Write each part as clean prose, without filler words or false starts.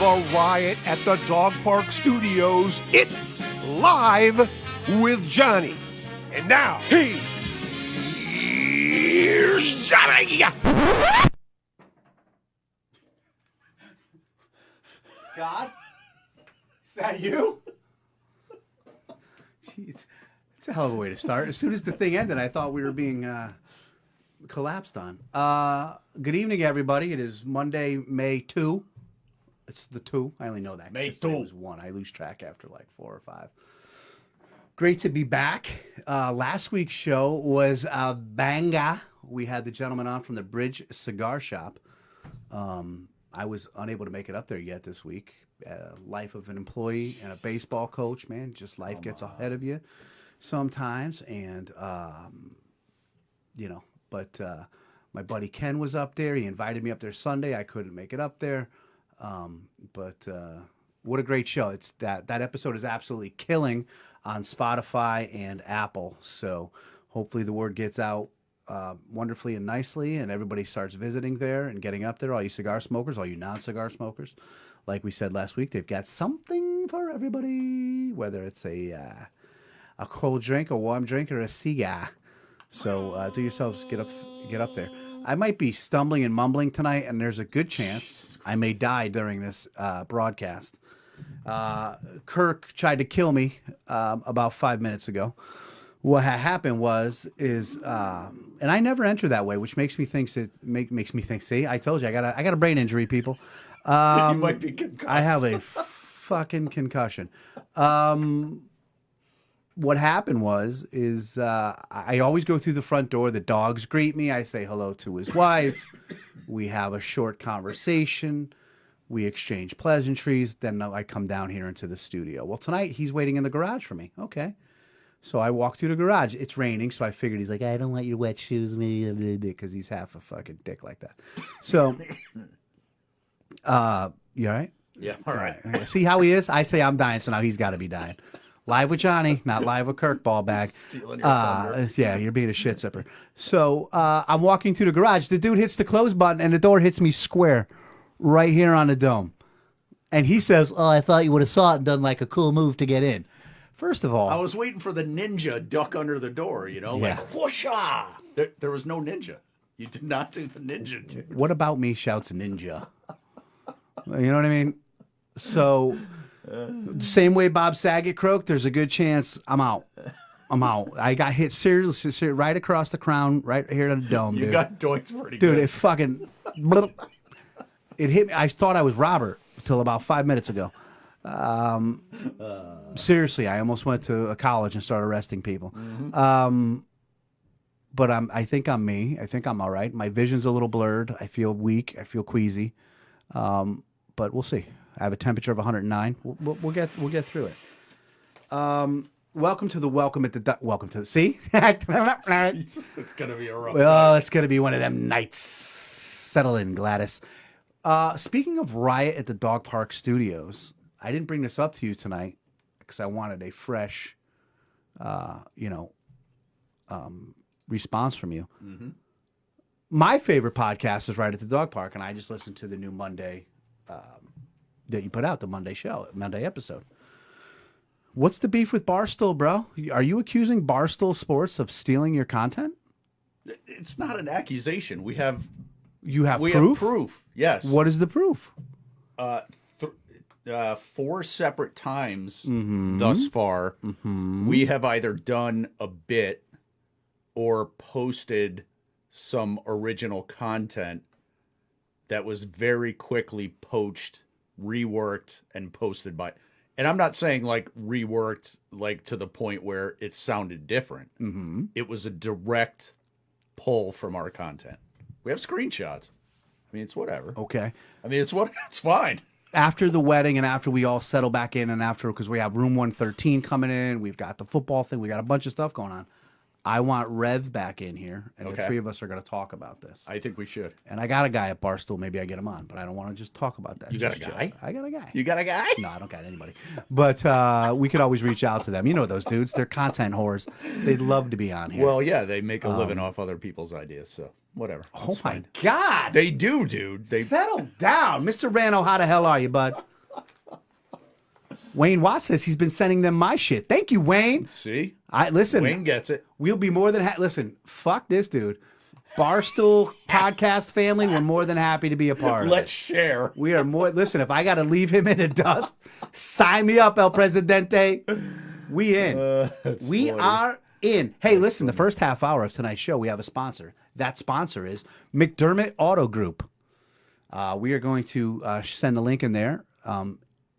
the riot at the Dog Park Studios. It's Live with Johnny. And now, here's Johnny. God? Is that you? Jeez. It's a hell of a way to start. As soon as the thing ended, I thought we were being collapsed on. Good evening, everybody. It is Monday, May 2. It's the 2. I only know that. May 2. It was 1. I lose track after like 4 or 5. Great to be back. Last week's show was a banger. We had the gentleman on from the Bridge Cigar Shop. I was unable to make it up there yet this week. Life of an employee and a baseball coach, man. Just life gets ahead of you sometimes. And, but my buddy Ken was up there. He invited me up there Sunday. I couldn't make it up there. But what a great show. It's that episode is absolutely killing on Spotify and Apple. So hopefully the word gets out wonderfully and nicely, and everybody starts visiting there and getting up there. All you cigar smokers, all you non-cigar smokers, like we said last week, they've got something for everybody, whether it's a cold drink, a warm drink, or a cigar. So do yourselves get up there. I might be stumbling and mumbling tonight, and there's a good chance I may die during this broadcast. Kirk tried to kill me about 5 minutes ago. What happened is, and I never enter that way, which makes me think. Makes me think. See, I told you, I got a brain injury, people. You might be concussed. I have a fucking concussion. What happened is I always go through the front door. The dogs greet me. I say hello to his wife. We have a short conversation. We exchange pleasantries. Then I come down here into the studio. Well, tonight he's waiting in the garage for me. Okay. So I walk through the garage. It's raining, so I figured he's like, I don't want your wet shoes, because he's half a fucking dick like that. So, you all right? Yeah, all right. See how he is? I say I'm dying, so now he's got to be dying. Live with Johnny, not live with Kirk, ball bag. Yeah, you're being a shit zipper. So I'm walking through the garage. The dude hits the close button, and the door hits me square right here on the dome. And he says, I thought you would have saw it and done like a cool move to get in. First of all, I was waiting for the ninja duck under the door, like whoosha. There was no ninja. You did not do the ninja, dude. What about me shouts ninja? You know what I mean? So, same way Bob Saget croaked, there's a good chance I'm out. I got hit seriously right across the crown, right here on the dome, dude. You got doinked pretty good. Dude, it fucking... It hit me. I thought I was Robert until about 5 minutes ago. Seriously, I almost went to a college and started arresting people. Mm-hmm. But I think I'm me. I think I'm all right. My vision's a little blurred. I feel weak. I feel queasy. But we'll see. I have a temperature of 109. We'll get through it. Welcome to see. It's gonna be a rough. Well, night. It's gonna be one of them nights. Settle in, Gladys. Speaking of riot at the Dog Park Studios, I didn't bring this up to you tonight because I wanted a fresh, response from you. Mm-hmm. My favorite podcast is Right at the Dog Park, and I just listened to the new Monday that you put out, the Monday episode. What's the beef with Barstool, bro? Are you accusing Barstool Sports of stealing your content? It's not an accusation. We have proof? have proof. Yes. What is the proof? 4 separate times thus far, we have either done a bit or posted some original content that was very quickly poached, reworked, and posted by... And I'm not saying like reworked like to the point where it sounded different. Mm-hmm. It was a direct pull from our content. We have screenshots. I mean, it's whatever. Okay. I mean, it's fine. After the wedding and after we all settle back in and after, because we have room 113 coming in, we've got the football thing, we got a bunch of stuff going on. I want Rev back in here, and the three of us are going to talk about this. I think we should. And I got a guy at Barstool. Maybe I get him on, but I don't want to just talk about that. You got a guy? I got a guy. You got a guy? No, I don't got anybody. But we could always reach out to them. You know those dudes. They're content whores. They'd love to be on here. Well, yeah, they make a living off other people's ideas, so whatever. Oh, my God. They do, dude. Settle down. Mr. Rano, how the hell are you, bud? Wayne Watts says he's been sending them my shit. Thank you, Wayne. See? Listen. Wayne gets it. We'll be more than listen. Fuck this dude. Barstool podcast family. We're more than happy to be a part of Let's it. share. We are more. Listen, if I got to leave him in the dust, sign me up, El Presidente. We in. We are in. Hey, listen. The first half hour of tonight's show, we have a sponsor. That sponsor is McDermott Auto Group. We are going to send a link in there.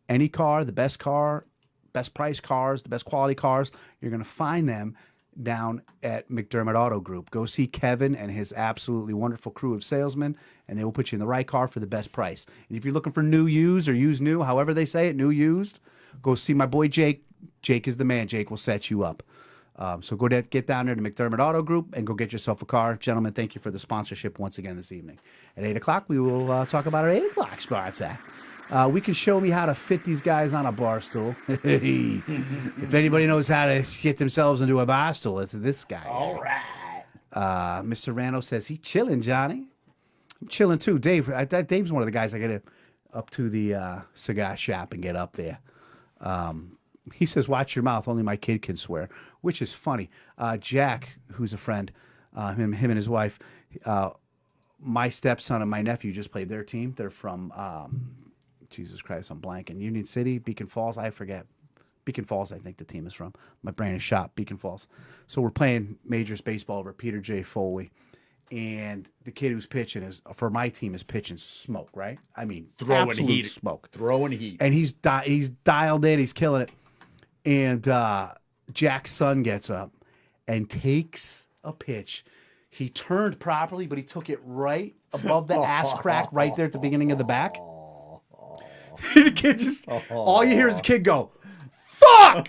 Any car, the best price cars, the best quality cars, you're going to find them down at McDermott Auto Group. Go see Kevin and his absolutely wonderful crew of salesmen, and they will put you in the right car for the best price. And if you're looking for new used or used new, however they say it, new used, go see my boy Jake. Jake is the man. Jake will set you up. So get down there to McDermott Auto Group and go get yourself a car. Gentlemen, thank you for the sponsorship once again this evening. At 8 o'clock, we will talk about our 8 o'clock sponsor. We can show me how to fit these guys on a bar stool. If anybody knows how to get themselves into a bar stool, it's this guy. All right. Mr. Rando says, he chilling, Johnny. I'm chilling too. Dave's one of the guys I get up to the cigar shop and get up there. He says, watch your mouth. Only my kid can swear, which is funny. Jack, who's a friend, him and his wife, my stepson and my nephew just played their team. They're from... Jesus Christ, I'm blanking. Union City, Beacon Falls, I forget. Beacon Falls, I think the team is from. My brain is shot, Beacon Falls. So we're playing Majors Baseball over Peter J. Foley. And the kid who's pitching for my team is pitching smoke, right? I mean, throwing absolute heat. Smoke. Throwing heat. And he's dialed in, he's killing it. And Jack's son gets up and takes a pitch. He turned properly, but he took it right above the ass crack right there at the beginning of the back. The kid just, all you hear is the kid go, fuck!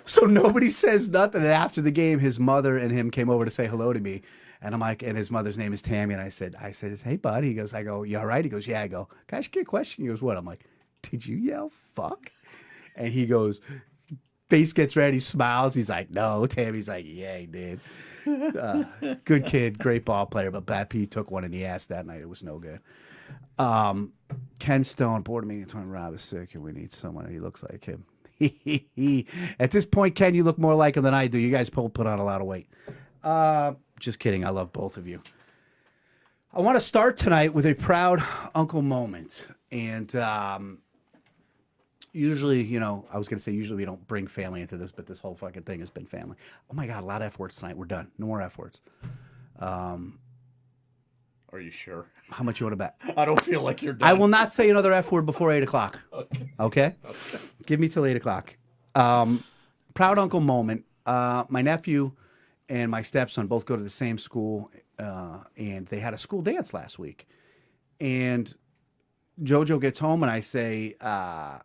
So nobody says nothing. And after the game, his mother and him came over to say hello to me. And I'm like, and his mother's name is Tammy. And I said, hey, bud. He goes, you all right? He goes, yeah. I go, can I ask you a question? He goes, what? I'm like, did you yell fuck? And he goes, face gets red. He smiles. He's like, no. Tammy's like, yeah, he did. Good kid, great ball player. But Bat P took one in the ass that night. It was no good. Ken Stone, board meeting, Tony Rob is sick, and we need someone he looks like him. At this point, Ken, you look more like him than I do. You guys both put on a lot of weight. Just kidding. I love both of you. I want to start tonight with a proud uncle moment. And usually, I was going to say usually we don't bring family into this, but this whole fucking thing has been family. Oh, my God, a lot of F words tonight. We're done. No more F words. Are you sure? How much you want to bet? I don't feel like you're done. I will not say another F word before 8 o'clock. Okay? Give me till 8 o'clock. Proud uncle moment. My nephew and my stepson both go to the same school, and they had a school dance last week. And JoJo gets home, and I say, how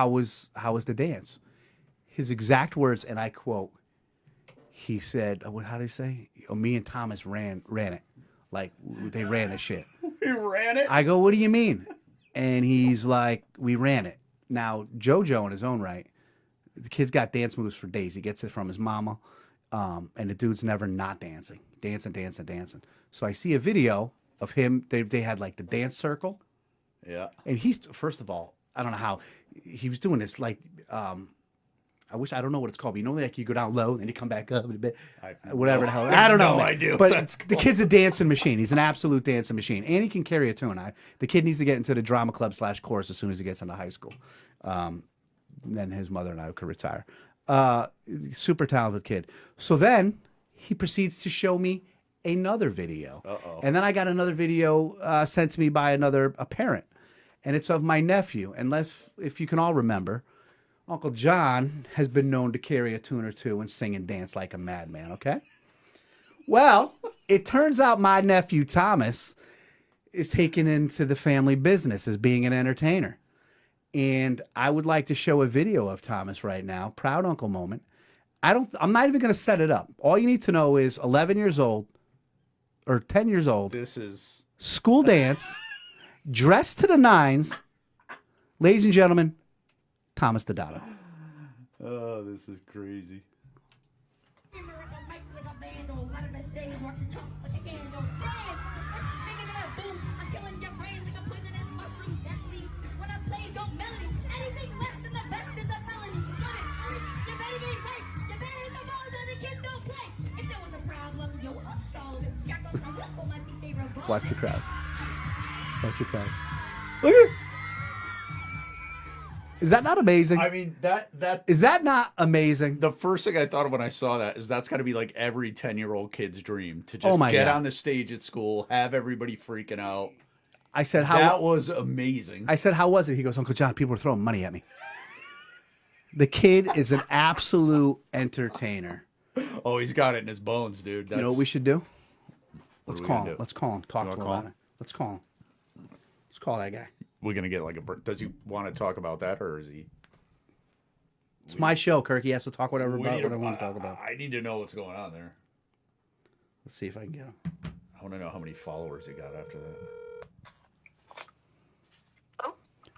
was the dance? His exact words, and I quote, he said, how did he say? Oh, me and Thomas ran it. Like, they ran the shit. We ran it? I go, what do you mean? And he's like, we ran it. Now, JoJo in his own right, the kid's got dance moves for days. He gets it from his mama, and the dude's never not dancing. Dancing. So I see a video of him. They had, like, the dance circle. Yeah. And he's, first of all, I don't know how, he was doing this, like, I don't know what it's called, but like you go down low and you come back up a bit, whatever the hell. I don't know. I do. But the kid's a dancing machine. He's an absolute dancing machine. And he can carry a tune. The kid needs to get into the drama club / chorus as soon as he gets into high school. Then his mother and I could retire. Super talented kid. So then he proceeds to show me another video. Uh-oh. And then I got another video sent to me by a parent. And it's of my nephew. And if you can all remember, Uncle John has been known to carry a tune or two and sing and dance like a madman, okay? Well, it turns out my nephew Thomas is taken into the family business as being an entertainer. And I would like to show a video of Thomas right now, proud uncle moment. I'm not even going to set it up. All you need to know is 11 years old or 10 years old. This is school dance, dressed to the nines. Ladies and gentlemen, Thomas the Dado. Oh, this is crazy. Watch the crowd. Watch the crowd. Look at it. Is that not amazing? I mean, that Is that not amazing? the first thing I thought of when I saw that is that's got to be like every 10-year-old kid's dream to Oh just my get God. on the stage at school, have everybody freaking out. I said, That was amazing. I said, how was it? He goes, Uncle John, people are throwing money at me. The kid is an absolute entertainer. Oh, he's got it in his bones, dude. You know what we should do? Let's we call gonna him. do? Let's call him. Talk to him call about him? it. Let's call him. Let's call that guy. We're gonna get like does he want to talk about that, or is he? It's my show, Kirk. He has to talk whatever We about need what I want to talk about. I need to know what's going on there. Let's see if I can get him. I want to know how many followers he got after that.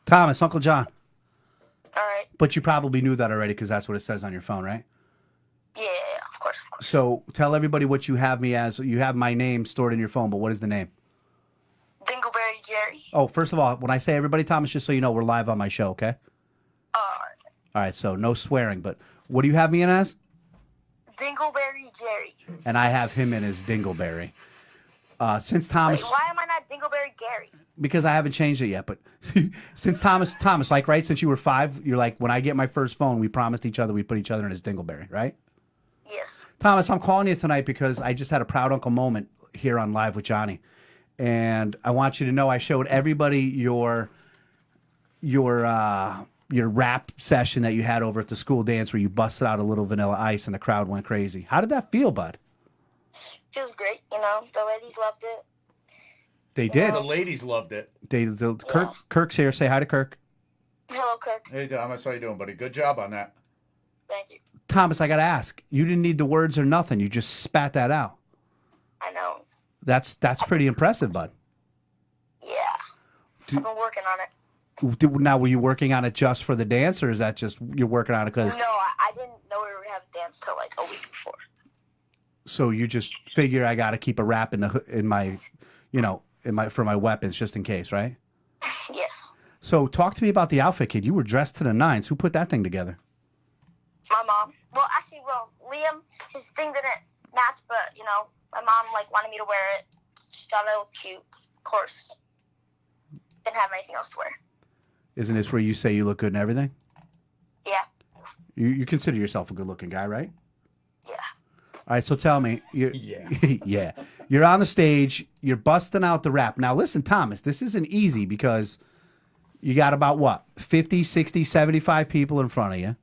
Thomas, Uncle John. All right. But you probably knew that already because that's what it says on your phone, right? Yeah, of course. So tell everybody what you have me as. You have my name stored in your phone, but what is the name? Dingleberry Jerry. Oh, first of all, when I say everybody, Thomas, just so you know, we're live on my show, okay? All right, so no swearing, but what do you have me in as? Dingleberry Jerry. And I have him in as Dingleberry. Since Wait, Thomas, why am I not Dingleberry Gary? because I haven't changed it yet, but since Thomas, like, right, since you were 5, you're like, when I get my first phone, we promised each other we'd put each other in as Dingleberry, right? Yes. Thomas, I'm calling you tonight because I just had a proud uncle moment here on Live with Johnny. And I want you to know I showed everybody your rap session that you had over at the school dance where you busted out a little Vanilla Ice and the crowd went crazy. How did that feel, bud? Feels great, you know. The ladies loved it. They did. The ladies loved it. Kirk's here. Say hi to Kirk. Hello, Kirk. Hey, Thomas, how you doing, buddy? Good job on that. Thank you. Thomas, I got to ask. You didn't need the words or nothing. You just spat that out. I know. That's pretty impressive, bud. Yeah. I've been working on it. Now, were you working on it just for the dance, or is that just you're working on it because? No, I didn't know we would have a dance till like a week before. So you just figure I got to keep a rap in my for my weapons just in case, right? Yes. So talk to me about the outfit, kid. You were dressed to the nines. Who put that thing together? My mom. Well, actually, Liam, his thing didn't match, but, you know, my mom, like, wanted me to wear it. She thought it looked cute, of course. Didn't have anything else to wear. Isn't this where you say you look good and everything? Yeah. You consider yourself a good-looking guy, right? Yeah. All right, so tell me. Yeah. Yeah. You're on the stage. You're busting out the rap. Now, listen, Thomas, this isn't easy because you got about, what, 50, 60, 75 people in front of you.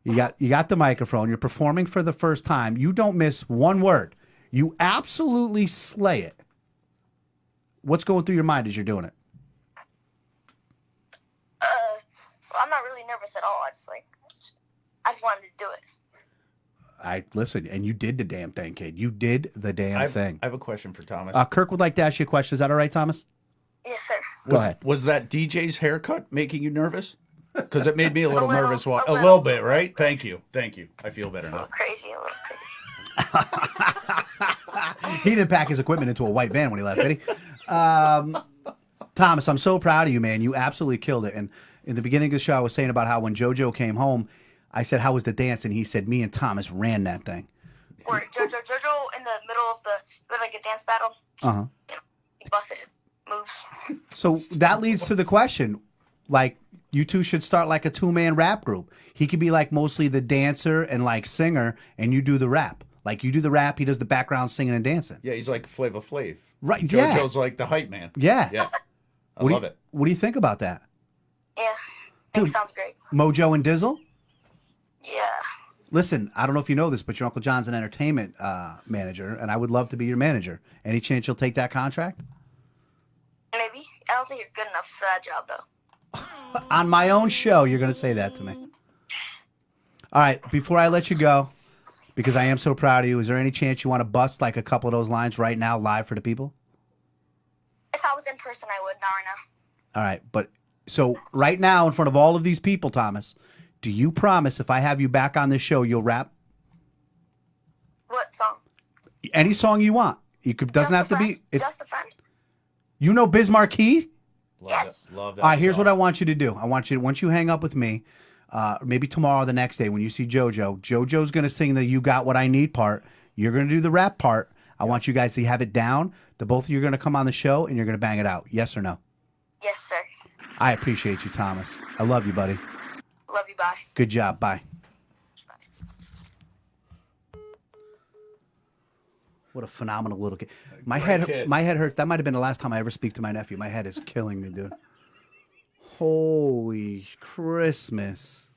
You got the microphone. You're performing for the first time. You don't miss one word. You absolutely slay it. What's going through your mind as you're doing it? Well, I'm not really nervous at all. I just wanted to do it. Listen, and you did the damn thing, kid. You did the damn thing. I have a question for Thomas. Kirk would like to ask you a question. Is that all right, Thomas? Yes, sir. Go ahead. Was that DJ's haircut making you nervous? Because it made me a little little, nervous. a A little. little bit, right? Thank you. I feel better A now. little crazy, a little crazy. He didn't pack his equipment into a white van when he left, did he? Thomas, I'm so proud of you, man. You absolutely killed it. And in the beginning of the show, I was saying about how when JoJo came home, I said, how was the dance? And he said, me and Thomas ran that thing. Or Jojo in the middle of like a dance battle. Uh-huh. He busted his moves. So that leads to the question, like, you two should start like a 2-man rap group. He could be like mostly the dancer and like singer, and you do the rap. Like you do the rap, he does the background singing and dancing. Yeah, he's like Flava Flav. Right, yeah. JoJo's like the hype man. Yeah. Yeah. I love it. What do you think about that? Yeah. I think sounds great. Mojo and Dizzle? Yeah. Listen, I don't know if you know this, but your Uncle John's an entertainment manager, and I would love to be your manager. Any chance you'll take that contract? Maybe. I don't think you're good enough for that job, though. On my own show, you're going to say that to me. All right, before I let you go, because I am so proud of you, is there any chance you want to bust like a couple of those lines right now live for the people? If I was in person, I would. Not right now. All right, but so right now in front of all of these people, Thomas, do you promise if I have you back on this show, you'll rap? What song? Any song you want. You could doesn't have to be. Just a friend? You know Biz Marquee? Yes. Love that. All right, here's song. what I want you to do. I want you to, once you hang up with me, maybe tomorrow or the next day when you see JoJo's going to sing the You Got What I Need part. You're going to do the rap part. I want you guys to have it down. The both of you are going to come on the show, and you're going to bang it out. Yes or no? Yes, sir. I appreciate you, Thomas. I love you, buddy. Love you. Bye. Good job. Bye. What a phenomenal little kid. My head hurt. That might have been the last time I ever speak to my nephew. My head is killing me, dude. Holy Christmas.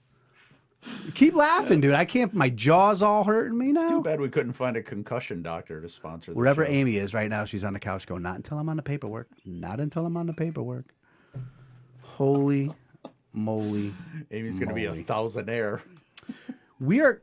Keep laughing, dude. I can't. My jaw's all hurting me now. It's too bad we couldn't find a concussion doctor to sponsor the Wherever show. Amy is right now, she's on the couch going, not until I'm on the paperwork. Not until I'm on the paperwork. Holy moly. Amy's going to be a thousandaire. We are...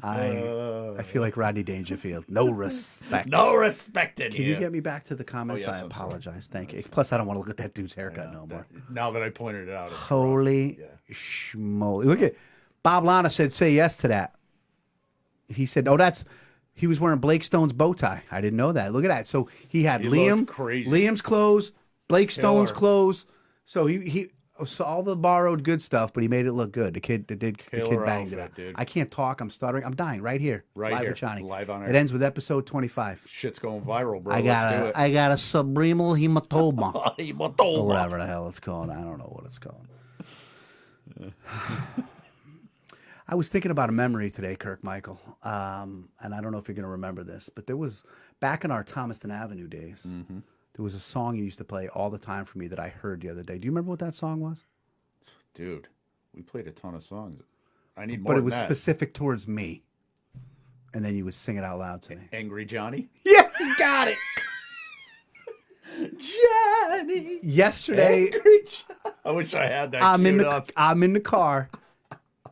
I feel like Rodney Dangerfield. No respect. No respect in Can here. you get me back to the comments? yes, I I'm apologize. Thank you. Plus, I don't want to look at that dude's haircut no more. Now that I pointed it out. It's Holy schmoly. Look at Bob Lana said, say yes to that. He said, oh, he was wearing Blake Stone's bow tie. I didn't know that. Look at that. So he had looked crazy. Liam's clothes, Blake Stone's Killer. clothes. So so all the borrowed good stuff, but he made it look good. The kid banged outfit, it out. dude. I can't talk. I'm stuttering. I'm dying right here. Right live here. with Johnny. Live on air. It ends with episode 25. Shit's going viral, bro. I got a cerebral hematoma. Hematoma. Or whatever the hell it's called. I don't know what it's called. I was thinking about a memory today, Kirk Michael, and I don't know if you're going to remember this, but there was, back in our Thomaston Avenue days, there was a song you used to play all the time for me that I heard the other day. Do you remember what that song was? Dude, we played a ton of songs. I need more But it than was that. specific towards me, and then you would sing it out loud to me. Angry Johnny? Yeah, you got it. Johnny! Yesterday, Angry Johnny. I wish I had that I'm in the car,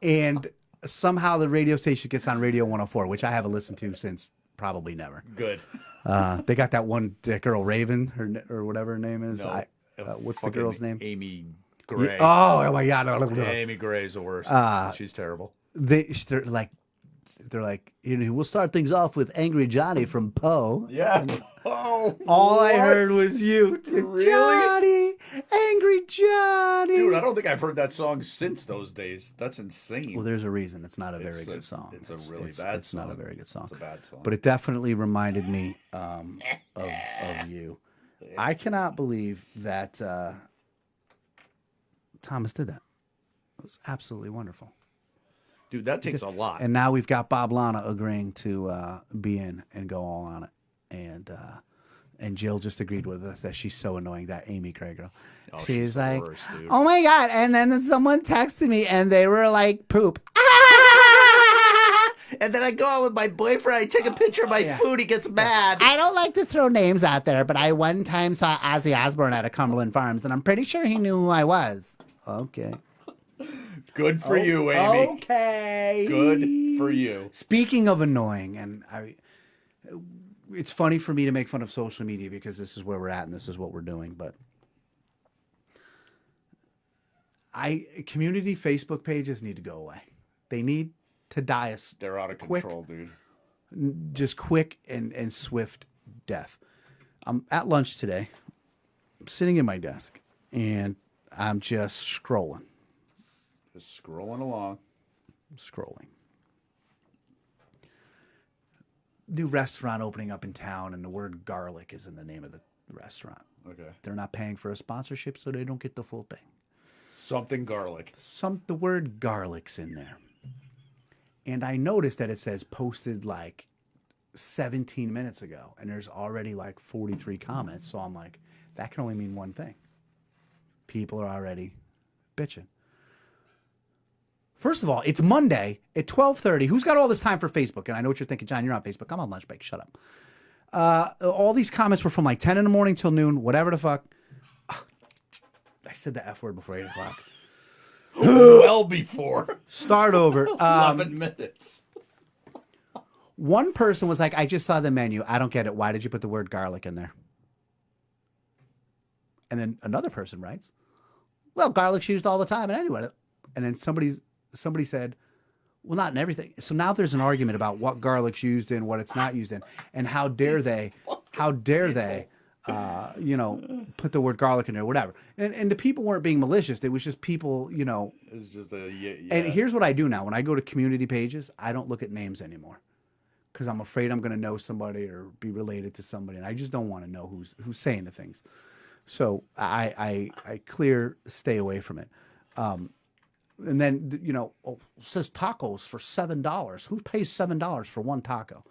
and somehow the radio station gets on Radio 104, which I haven't listened to since probably never. Good. They got that girl Raven or whatever her name is. No, what's the girl's name? Amy Gray. Oh my God! Amy Gray's the worst. She's terrible. They're like, we'll start things off with Angry Johnny from Poe. Yeah. Oh, All I heard was you, Really? Johnny, Angry Johnny. Dude, I don't think I've heard that song since those days. That's insane. Well, there's a reason. It's not a very good song. It's a really bad It's song. not a very good song. It's a bad song. But it definitely reminded me of you. I cannot believe that Thomas did that. It was absolutely wonderful. Dude, that takes a lot. And now we've got Bob Lana agreeing to be in and go all on it. And Jill just agreed with us that she's so annoying, that Amy Craig girl. Oh, she's the like, worst, dude. oh my God. And then someone texted me and they were like, poop. And then I go out with my boyfriend. I take a picture of my food. He gets mad. I don't like to throw names out there, but I one time saw Ozzy Osbourne at a Cumberland Farms, and I'm pretty sure he knew who I was. Okay. Good for you, Amy. Okay. Good for you. Speaking of annoying, and it's funny for me to make fun of social media because this is where we're at and this is what we're doing, but community Facebook pages need to go away. They need to die They're out of control, dude. just quick and swift death. I'm at lunch today. I'm sitting at my desk and I'm just scrolling. Just scrolling along. New restaurant opening up in town, and the word garlic is in the name of the restaurant. Okay. They're not paying for a sponsorship, so they don't get the full thing. Something garlic. The word garlic's in there. And I noticed that it says posted like 17 minutes ago, and there's already like 43 comments. So I'm like, that can only mean one thing. People are already bitching. First of all, it's Monday at 12:30. Who's got all this time for Facebook? And I know what you're thinking, John, you're on Facebook. I'm on lunch break. Shut up. All these comments were from like 10 in the morning till noon, whatever the fuck. I said the F word before 8 o'clock. Well before. Start over. 11 minutes. One person was like, I just saw the menu. I don't get it. Why did you put the word garlic in there? And then another person writes, well, garlic's used all the time. And anyway, and then somebody said, well, not in everything. So now there's an argument about what garlic's used in, what it's not used in. And how dare they you know, put the word garlic in there, whatever. And the people weren't being malicious. It was just people, you know. It's just a yeah. And here's what I do now. When I go to community pages, I don't look at names anymore because I'm afraid I'm going to know somebody or be related to somebody, and I just don't want to know who's saying the things. So I stay away from it. And then, you know, it says tacos for $7. Who pays $7 for one taco?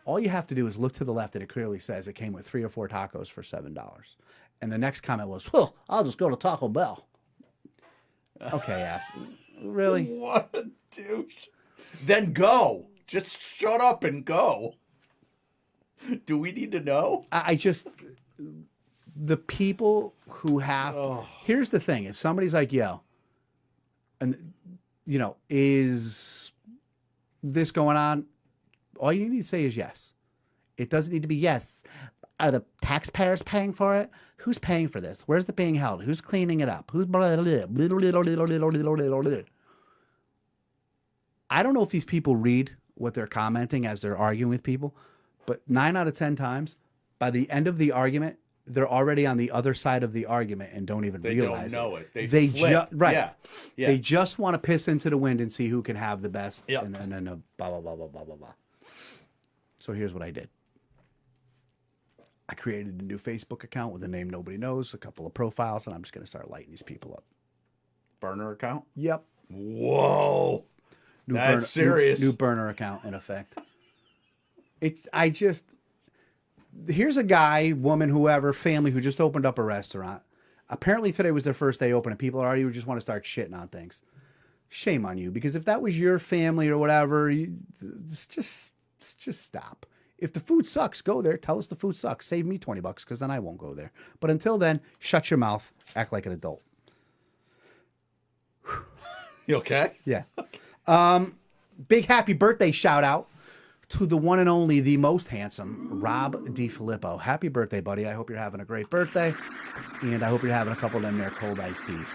All you have to do is look to the left, and it clearly says it came with 3 or 4 tacos for $7. And the next comment was, well, I'll just go to Taco Bell. Okay, ass. Really? What a douche. Then go. Just shut up and go. Do we need to know? I just, the people who have, here's the thing. If somebody's like, yo, and, you know, is this going on? All you need to say is yes. It doesn't need to be yes. Are the taxpayers paying for it? Who's paying for this? Where's it being held? Who's cleaning it up? Who's blah, blah, blah, blah, blah, blah, blah. I don't know if these people read what they're commenting as they're arguing with people, but 9 out of 10 times, by the end of the argument, they're already on the other side of the argument and don't even realize don't know it. They just right. Yeah. Yeah. They just want to piss into the wind and see who can have the best. Yep. And then blah blah blah blah blah blah blah. So here's what I did. I created a new Facebook account with a name nobody knows, a couple of profiles, and I'm just going to start lighting these people up. Burner account? Yep. Whoa. That's serious. New burner account in effect. Here's a guy, woman, whoever, family who just opened up a restaurant. Apparently today was their first day open, and people already just want to start shitting on things. Shame on you, because if that was your family or whatever, just stop. If the food sucks, go there. Tell us the food sucks. Save me $20 because then I won't go there. But until then, shut your mouth. Act like an adult. You okay? Yeah. Big happy birthday shout out to the one and only, the most handsome, Rob DiFilippo. Happy birthday, buddy. I hope you're having a great birthday. And I hope you're having a couple of them there cold iced teas.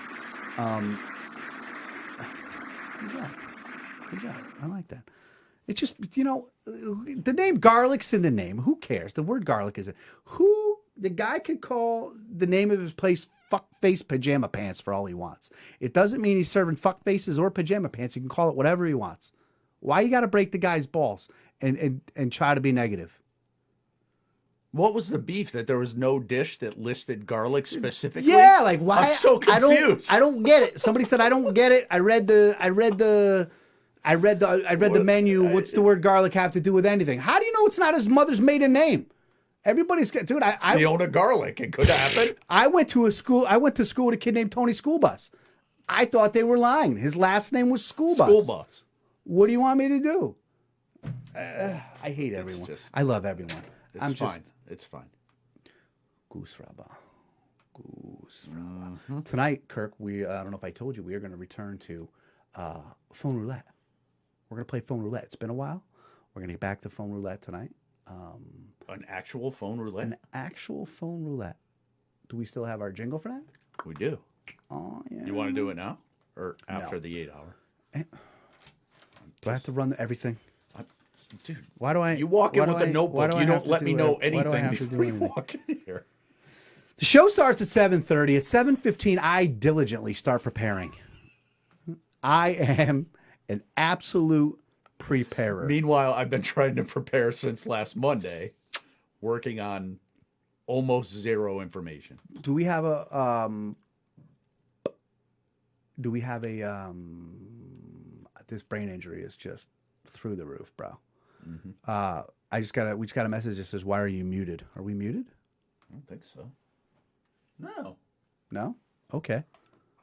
Good job. Good job. I like that. It just, you know, the name garlic's in the name. Who cares? The word garlic is it. The guy could call the name of his place fuck face pajama pants for all he wants. It doesn't mean he's serving fuck faces or pajama pants. You can call it whatever he wants. Why you got to break the guy's balls and try to be negative? What was the beef that there was no dish that listed garlic specifically? Yeah, like why? I'm so confused. I don't get it. Somebody said I don't get it. I read the menu. What's the word garlic have to do with anything? How do you know it's not his mother's maiden name? Everybody's got, dude. Fiona Garlic. It could happen. I went to school with a kid named Tony Schoolbus. I thought they were lying. His last name was Schoolbus. Schoolbus. What do you want me to do? I hate everyone. I love everyone. It's fine. It's fine. Goose Rabba. Mm-hmm. Tonight, Kirk, I don't know if I told you, we are going to return to phone roulette. We're going to play phone roulette. It's been a while. We're going to get back to phone roulette tonight. An actual phone roulette? An actual phone roulette. Do we still have our jingle for that? We do. Oh, yeah. You want to do it now? Or after the 8 hour? Do I have to run everything? Dude, why do I? You walk in with a notebook. You don't let me know anything before you walk in here. The show starts at 7:30. At 7:15, I diligently start preparing. I am an absolute preparer. Meanwhile, I've been trying to prepare since last Monday, working on almost zero information. Do we have a this brain injury is just through the roof, bro. Mm-hmm. We just got a message that says, "Why are you muted?" Are we muted? I don't think so. No. No? Okay.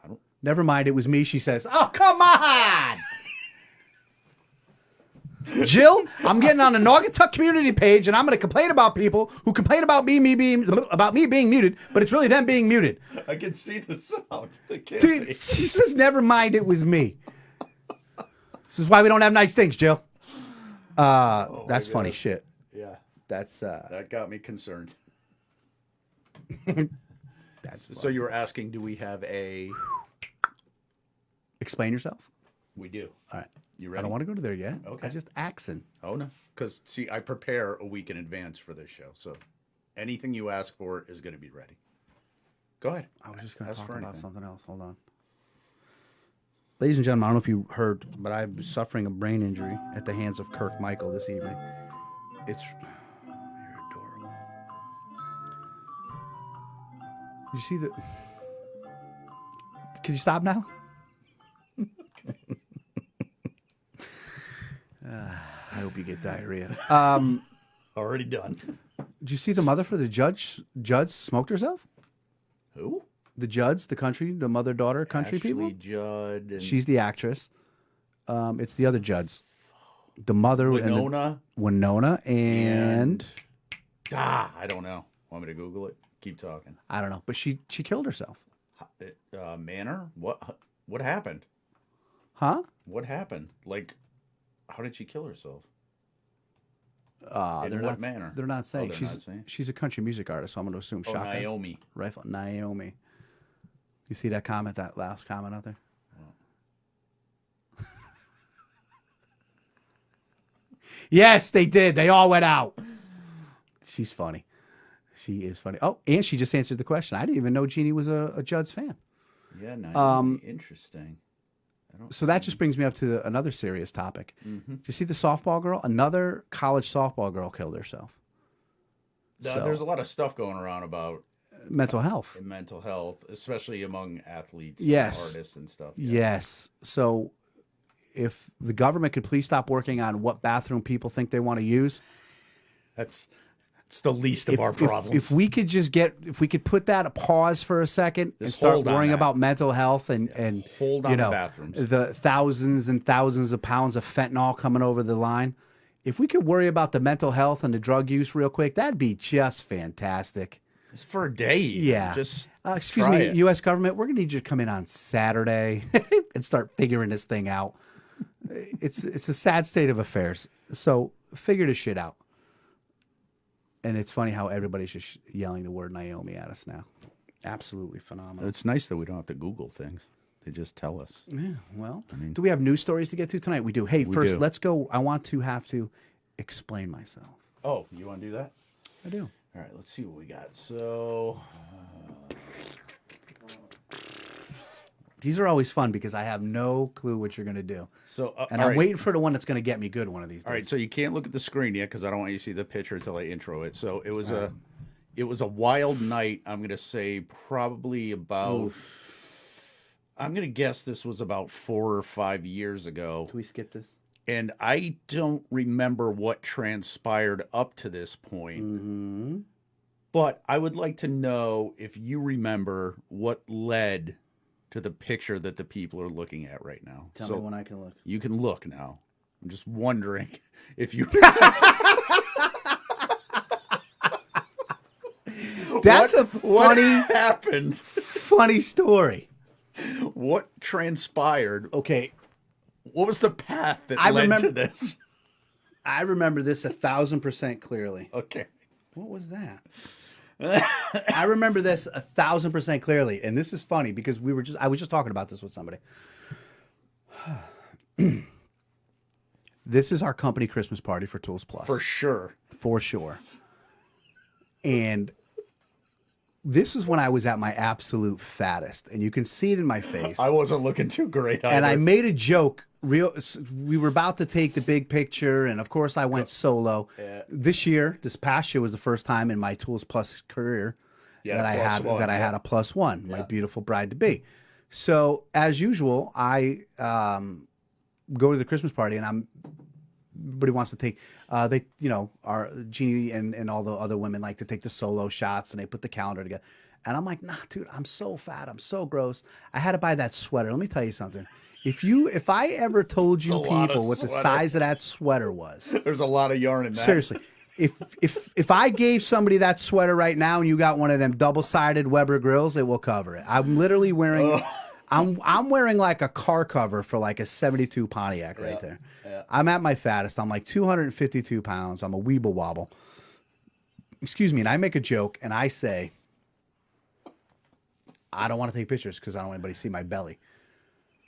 I don't. Never mind. It was me. She says, "Oh, come on." Jill, I'm getting on the Naugatuck community page, and I'm going to complain about people who complain about me being muted, but it's really them being muted. I can see the sound. Dude, she says, "Never mind, it was me." This is why we don't have nice things, Jill. That's funny shit. Yeah, that's that got me concerned. That's so you were asking, do we have a? Explain yourself. We do. All right. You ready? I don't want to go to there yet. Okay. I just accent. Oh no, because see, I prepare a week in advance for this show, so Anything you ask for is going to be ready. Go ahead. I was just going to Ask talk for about anything. something else. Hold on. Ladies and gentlemen, I don't know if you heard, but I'm suffering a brain injury at the hands of Kirk Michael this evening. It's... You're adorable. You see the... Can you stop now? I hope you get diarrhea. Already done. Did you see the mother for the judge? Judge smoked herself? Who? The Judds, the mother-daughter country Ashley people? Judd. And She's the actress. It's the other Judds. The mother Winona. Winona and I don't know. Want me to Google it? Keep talking. I don't know, but she killed herself. Manor? What happened? Huh? What happened? Like, how did she kill herself? They're what not, manner? They're not saying. They're she's not saying? she's a country music artist, so I'm going to assume Oh, shotgun. Naomi. Rifle. Naomi. You see that comment, that last comment out there? Yes, they did. They all went out. She's funny. She is funny. Oh, and she just answered the question. I didn't even know Jeannie was a Judd's fan. Yeah, Naomi. Interesting. So that just brings me up to another serious topic. Did you see the softball girl? Another college softball girl killed herself. There's a lot of stuff going around about Mental health. mental health, especially among athletes, Yes. and artists, and stuff. Yes. So if the government could please stop working on what bathroom people think they want to use. It's the least of our problems. If we could just if we could put that a pause for a second and Just start hold on worrying that. about mental health and hold on you to know, bathrooms. the thousands and thousands of pounds of fentanyl coming over the line. If we could worry about the mental health and the drug use real quick, that'd be just fantastic. Just for a day. Yeah. Just excuse try me, it. U.S. government, we're going to need you to come in on Saturday and start figuring this thing out. It's a sad state of affairs. So figure this shit out. And it's funny how everybody's just yelling the word Naomi at us now. Absolutely phenomenal. It's nice that we don't have to Google things. They just tell us. Yeah, well, do we have news stories to get to tonight? We do. Hey, first, do. let's go. I want to have to explain myself. Oh, you want to do that? I do. All right, let's see what we got. So, These are always fun because I have no clue what you're going to do. And all I'm right. waiting for the one that's going to get me good one of these days. All right, so you can't look at the screen yet because I don't want you to see the picture until I intro it. So it was a wild night. I'm gonna say probably about. I'm gonna guess this was about 4 or 5 years ago, Can we skip this? and I don't remember what transpired up to this point. Mm-hmm. But I would like to know if you remember what led to the picture that the people are looking at right now. Tell me when I can look. You can look now. I'm just wondering if you. That's a What funny, happened? funny story. What transpired? Okay, What was the path that I led remember- to this? I remember this 1,000% clearly. Okay. What was that? I remember this 1,000% clearly, and this is funny because I was just talking about this with somebody. This is our company Christmas party for Tools Plus. For sure. For sure. And this is when I was at my absolute fattest, and you can see it in my face. I wasn't looking too great either. And I made a joke. We were about to take the big picture, and of course, I went solo. Yeah. This past year was the first time in my Tools Plus career that I had a +1. My beautiful bride to be. So as usual, I go to the Christmas party, and everybody wants to take. Our Jeannie and all the other women like to take the solo shots, and they put the calendar together. And I'm like, nah, dude, I'm so fat, I'm so gross. I had to buy that sweater. Let me tell you something. If I ever told you people what the size of that sweater was, There's a lot of yarn in that. seriously, if I gave somebody that sweater right now and you got one of them double-sided Weber grills, it will cover it. I'm literally wearing, I'm wearing like a car cover for like a '72 Pontiac right there. Yeah. I'm at my fattest. I'm like 252 pounds. I'm a weeble wobble. Excuse me, and I make a joke and I say, I don't want to take pictures because I don't want anybody to see my belly.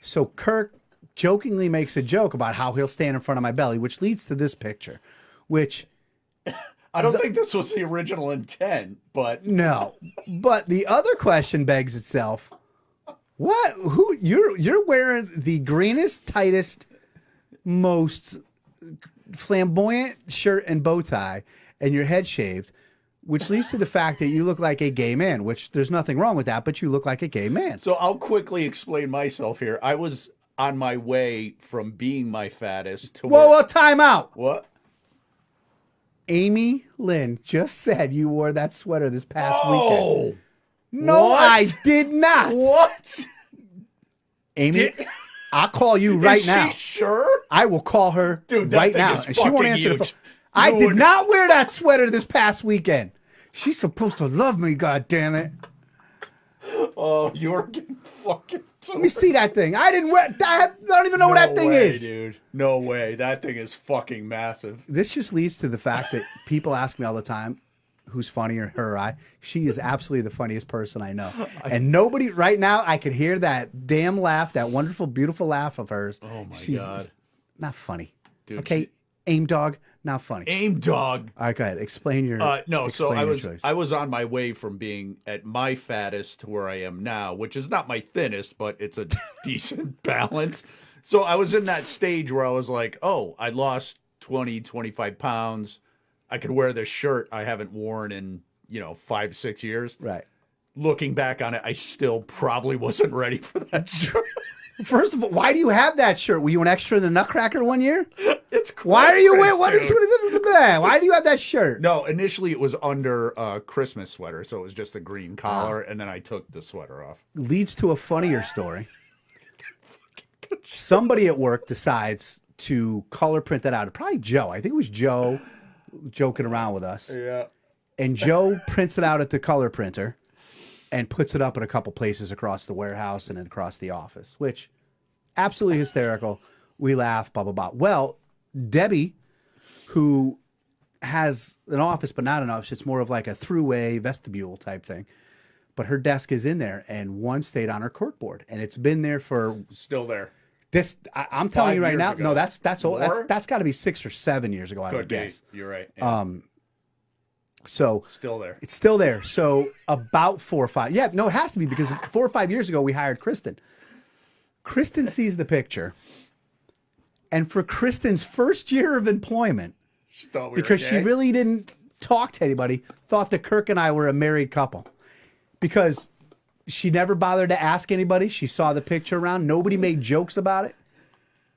So Kirk jokingly makes a joke about how he'll stand in front of my belly, which leads to this picture, which I don't think this was the original intent, but No. But the other question begs itself. What? Who? You're wearing the greenest, tightest, most flamboyant shirt and bow tie, and your head shaved, which leads to the fact that you look like a gay man, which there's nothing wrong with that, but you look like a gay man. So I'll quickly explain myself here. I was on my way from being my fattest to Whoa, time out. What? Amy Lynn just said you wore that sweater this past weekend. Oh, No, what? I did not. What? Amy, I'll call you right Is now. she sure? I will call her Dude, that right thing now, is and she won't fucking answer the huge. phone. I did Dude. not wear that sweater this past weekend. She's supposed to love me, God damn it. Oh, you're getting fucking. Let me see that thing. I didn't wear. I don't even know what that thing is. Dude. No way. That thing is fucking massive. This just leads to the fact that people ask me all the time, who's funnier, her or I? She is absolutely the funniest person I know. And nobody right now, I could hear that damn laugh, that wonderful, beautiful laugh of hers. Oh my She's God. not funny. Dude, Okay, aim dog, not funny. Aim dog. All right, go ahead. Explain your. No, so explain I your was choice. I was on my way from being at my fattest to where I am now, which is not my thinnest, but it's a decent balance. So I was in that stage where I was like, oh, I lost 20, 25 pounds. I could wear this shirt I haven't worn in, 5, 6 years. Right. Looking back on it, I still probably wasn't ready for that shirt. First of all, why do you have that shirt? Were you an extra in the Nutcracker one year? It's Why are you Christmas, wearing? What dude. is that? Why do you have that shirt? No, initially it was under a Christmas sweater, so it was just a green collar, and then I took the sweater off. Leads to a funnier story. Somebody at work decides to color print that out. Probably Joe. I think it was Joe joking around with us. Yeah. And Joe prints it out at the color printer and puts it up in a couple places across the warehouse and then across the office, which absolutely hysterical. We laugh, blah, blah, blah. Well, Debbie, who has an office, but not an office, it's more of like a throughway vestibule type thing. But her desk is in there, and one stayed on her corkboard, and it's been there for Still there. this. I'm telling you right years now. ago. No, that's old. More? That's got to be 6 or 7 years ago. I would Could be. guess. You're right. Yeah. So Still there. it's still there. So about 4 or 5. Yeah, no, it has to be because 4 or 5 years ago we hired Kristen. Kristen sees the picture, and for Kristen's first year of employment, She thought we because were she gay. really didn't talk to anybody, thought that Kirk and I were a married couple. Because she never bothered to ask anybody. She saw the picture around. Nobody made jokes about it.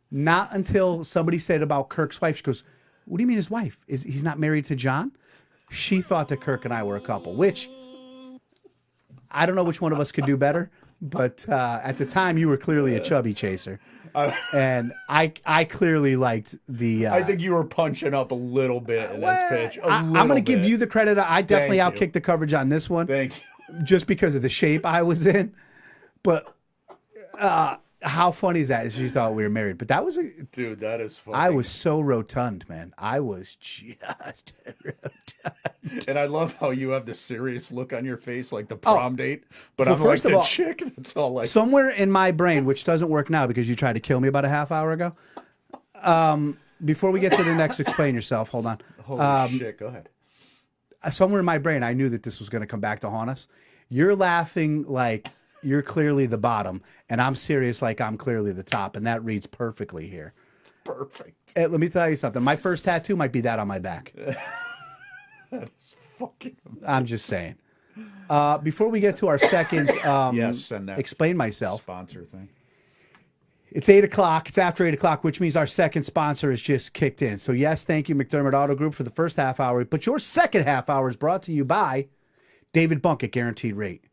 Not until somebody said about Kirk's wife. She goes, "What do you mean his wife? He's not married to John?" She thought that Kirk and I were a couple, which I don't know which one of us could do better. But at the time, you were clearly a chubby chaser. And I clearly liked the... I think you were punching up a little bit in this pitch. I'm going to give you the credit. I definitely Thank you. outkicked the coverage on this one. Thank you. Just because of the shape I was in. But how funny is that? Is she thought we were married. But that was Dude, that is funny. I was so rotund, man. I was just rotund. And I love how you have this serious look on your face, like the prom date. But well, I'm like first of the all, chick that's all like... Somewhere in my brain, which doesn't work now because you tried to kill me about a half hour ago. Before we get to the next explain yourself, hold on. Holy shit, go ahead. Somewhere in my brain, I knew that this was going to come back to haunt us. You're laughing like you're clearly the bottom, and I'm serious like I'm clearly the top, and that reads perfectly here. Perfect. Let me tell you something. My first tattoo might be that on my back. That is fucking... I'm just saying. Before we get to our second Yes, and that explain myself, sponsor thing. it's 8 o'clock. It's after 8 o'clock, which means our second sponsor has just kicked in. So, yes, thank you, McDermott Auto Group, for the first half hour. But your second half hour is brought to you by David Bunk at Guaranteed Rate.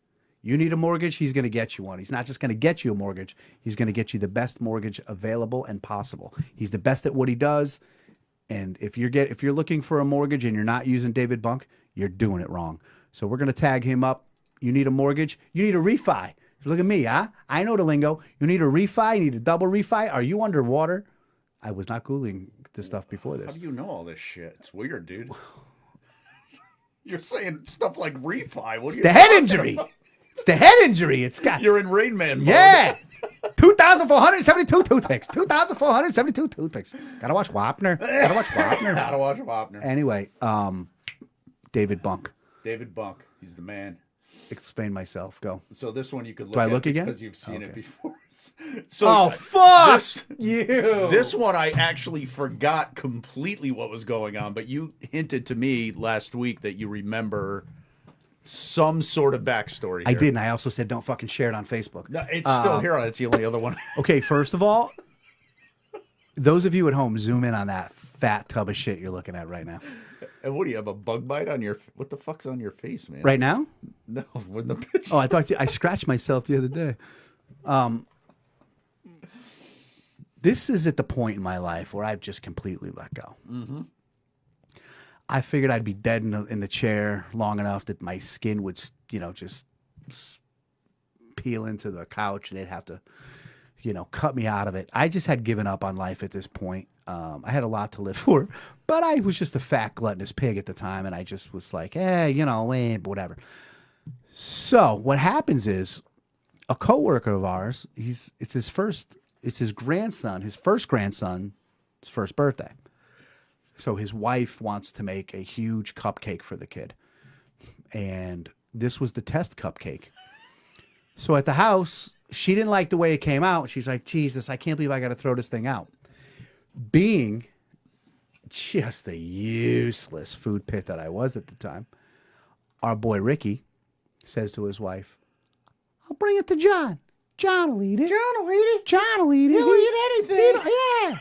You need a mortgage, he's going to get you one. He's not just going to get you a mortgage. He's going to get you the best mortgage available and possible. He's the best at what he does. And if you're looking for a mortgage and you're not using David Bunk, you're doing it wrong. So we're going to tag him up. You need a mortgage. You need a refi. Look at me, huh? I know the lingo. You need a refi. You need a double refi. Are you underwater? I was not Googling this stuff before How this. do you know all this shit? It's weird, dude. You're saying stuff like refi. What are you The head talking injury. about? It's the head injury. It's got... You're in Rain Man mode. Yeah. 2,472 toothpicks. 2,472 toothpicks. Gotta watch Wapner. Gotta watch Wapner. Anyway, David Bunk. David Bunk. He's the man. Explain myself. Go. So this one you could look Do I at look again? because you've seen it Okay. before. So Oh, fuck you. This one I actually forgot completely what was going on, but you hinted to me last week that you remember some sort of backstory. I here. did, and I also said don't fucking share it on Facebook. No, it's still here. That's the only other one. Okay, first of all, those of you at home, zoom in on that fat tub of shit you're looking at right now. And what do you have, a bug bite on your... What the fuck's on your face, man? Right now? No, when the bitch... Oh, I thought I scratched myself the other day. This is at the point in my life where I've just completely let go. Mm-hmm. I figured I'd be dead in the chair long enough that my skin would, just peel into the couch and they'd have to, cut me out of it. I just had given up on life at this point. I had a lot to live for, but I was just a fat, gluttonous pig at the time, and I just was like, whatever. So what happens is a coworker of ours, it's his first grandson's first birthday. So his wife wants to make a huge cupcake for the kid. And this was the test cupcake. So at the house, she didn't like the way it came out. She's like, Jesus, I can't believe I got to throw this thing out. Being just the useless food pit that I was at the time, our boy Ricky says to his wife, I'll bring it to John. John will eat it. John will eat it. John will eat it. He'll eat anything. Yeah.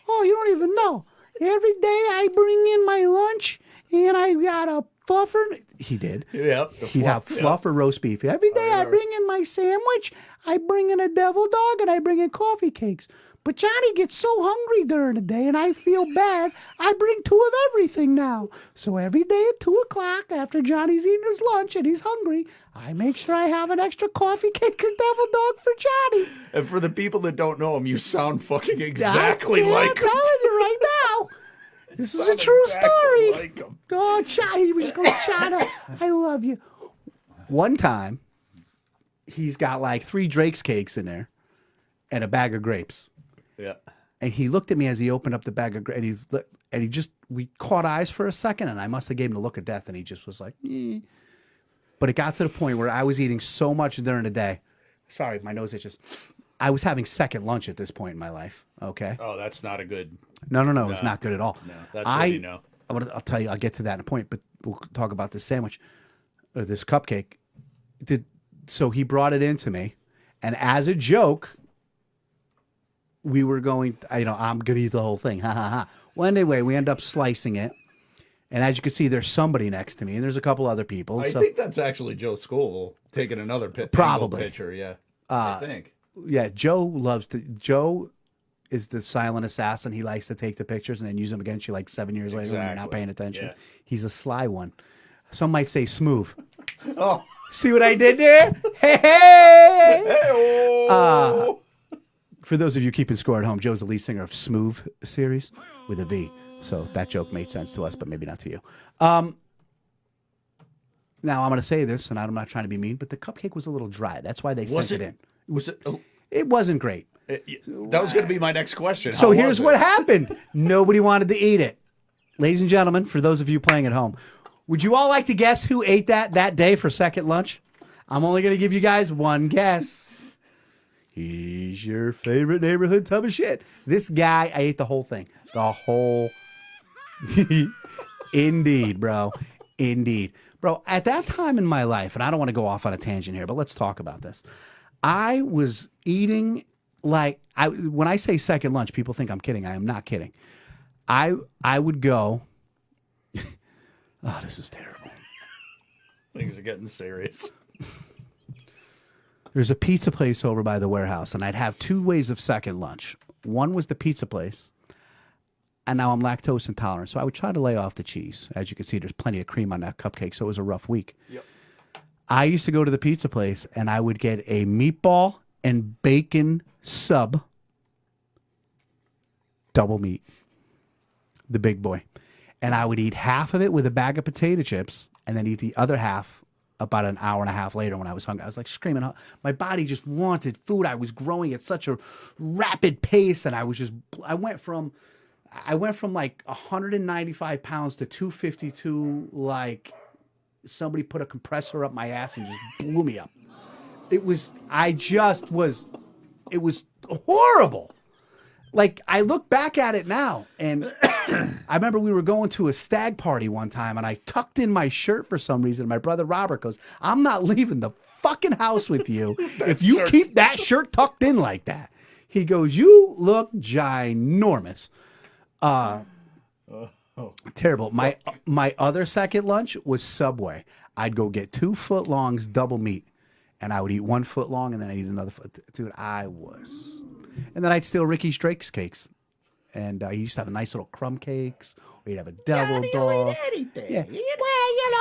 Oh, you don't even know. Every day I bring in my lunch and I got a fluffer. He did. Yep. He'd have fluff or roast beef. Every day I bring in my sandwich, I bring in a devil dog, and I bring in coffee cakes. But Johnny gets so hungry during the day, and I feel bad. I bring 2 of everything now. So every day at 2 o'clock, after Johnny's eating his lunch and he's hungry, I make sure I have an extra coffee cake and devil dog for Johnny. And for the people that don't know him, you sound fucking exactly like I'm him. telling you right now. This is a true story. Like him. Oh, Johnny, we should go, China. I love you. One time, he's got like 3 Drake's cakes in there and a bag of grapes. Yeah. And he looked at me as he opened up the bag of grapes, and we caught eyes for a second, and I must have gave him the look of death, and he just was like, eh. But it got to the point where I was eating so much during the day. Sorry, my nose itches. I was having second lunch at this point in my life. Okay. Oh, that's not a good... No, it's not good at all. No, that's what you know. I'll tell you, I'll get to that in a point, but we'll talk about this sandwich, or this cupcake. So he brought it in to me, and as a joke, we were going, I'm going to eat the whole thing. Ha, ha, ha. Well, anyway, we end up slicing it, and as you can see, there's somebody next to me, and there's a couple other people. I think that's actually Joe School taking another Probably. picture, yeah. I think. Yeah, Joe is the silent assassin. He likes to take the pictures and then use them against you like 7 years later when you're not paying attention. Yeah. He's a sly one. Some might say smooth. Oh. See what I did there? Hey! Hey-oh. For those of you keeping score at home, Joe's the lead singer of Smooth series with a V. So that joke made sense to us, but maybe not to you. Now, I'm going to say this, and I'm not trying to be mean, but the cupcake was a little dry. That's why they sent it in. Was it? It wasn't great. That was going to be my next question. So How here's was what it? happened. Nobody wanted to eat it. Ladies and gentlemen, for those of you playing at home, would you all like to guess who ate that day for second lunch? I'm only going to give you guys one guess. He's your favorite neighborhood tub of shit. This guy, I ate the whole thing. The whole... Indeed, bro. Indeed. Bro, at that time in my life, and I don't want to go off on a tangent here, but let's talk about this. I was eating like... when I say second lunch, people think I'm kidding. I am not kidding. I would go... Oh, this is terrible. Things are getting serious. There's a pizza place over by the warehouse, and I'd have 2 ways of second lunch. One was the pizza place, and now I'm lactose intolerant, so I would try to lay off the cheese. As you can see, there's plenty of cream on that cupcake, so it was a rough week. Yep. I used to go to the pizza place, and I would get a meatball and bacon sub, double meat, the big boy. And I would eat half of it with a bag of potato chips and then eat the other half about an hour and a half later when I was hungry. I was like screaming. My body just wanted food. I was growing at such a rapid pace, and I went from I went from like 195 pounds to 252, like somebody put a compressor up my ass and just blew me up. It was horrible. Like, I look back at it now, and I remember we were going to a stag party one time, and I tucked in my shirt for some reason. My brother Robert goes, I'm not leaving the fucking house with you if you keep that shirt tucked in like that. He goes, you look ginormous. Terrible. My other second lunch was Subway. I'd go get 2 footlongs double meat, and I would eat 1 footlong, and then I'd eat another foot. Dude, and then I'd steal Ricky's Drake's cakes. And he used to have a nice little crumb cakes. Or he'd have a devil dog. Yeah. Well, you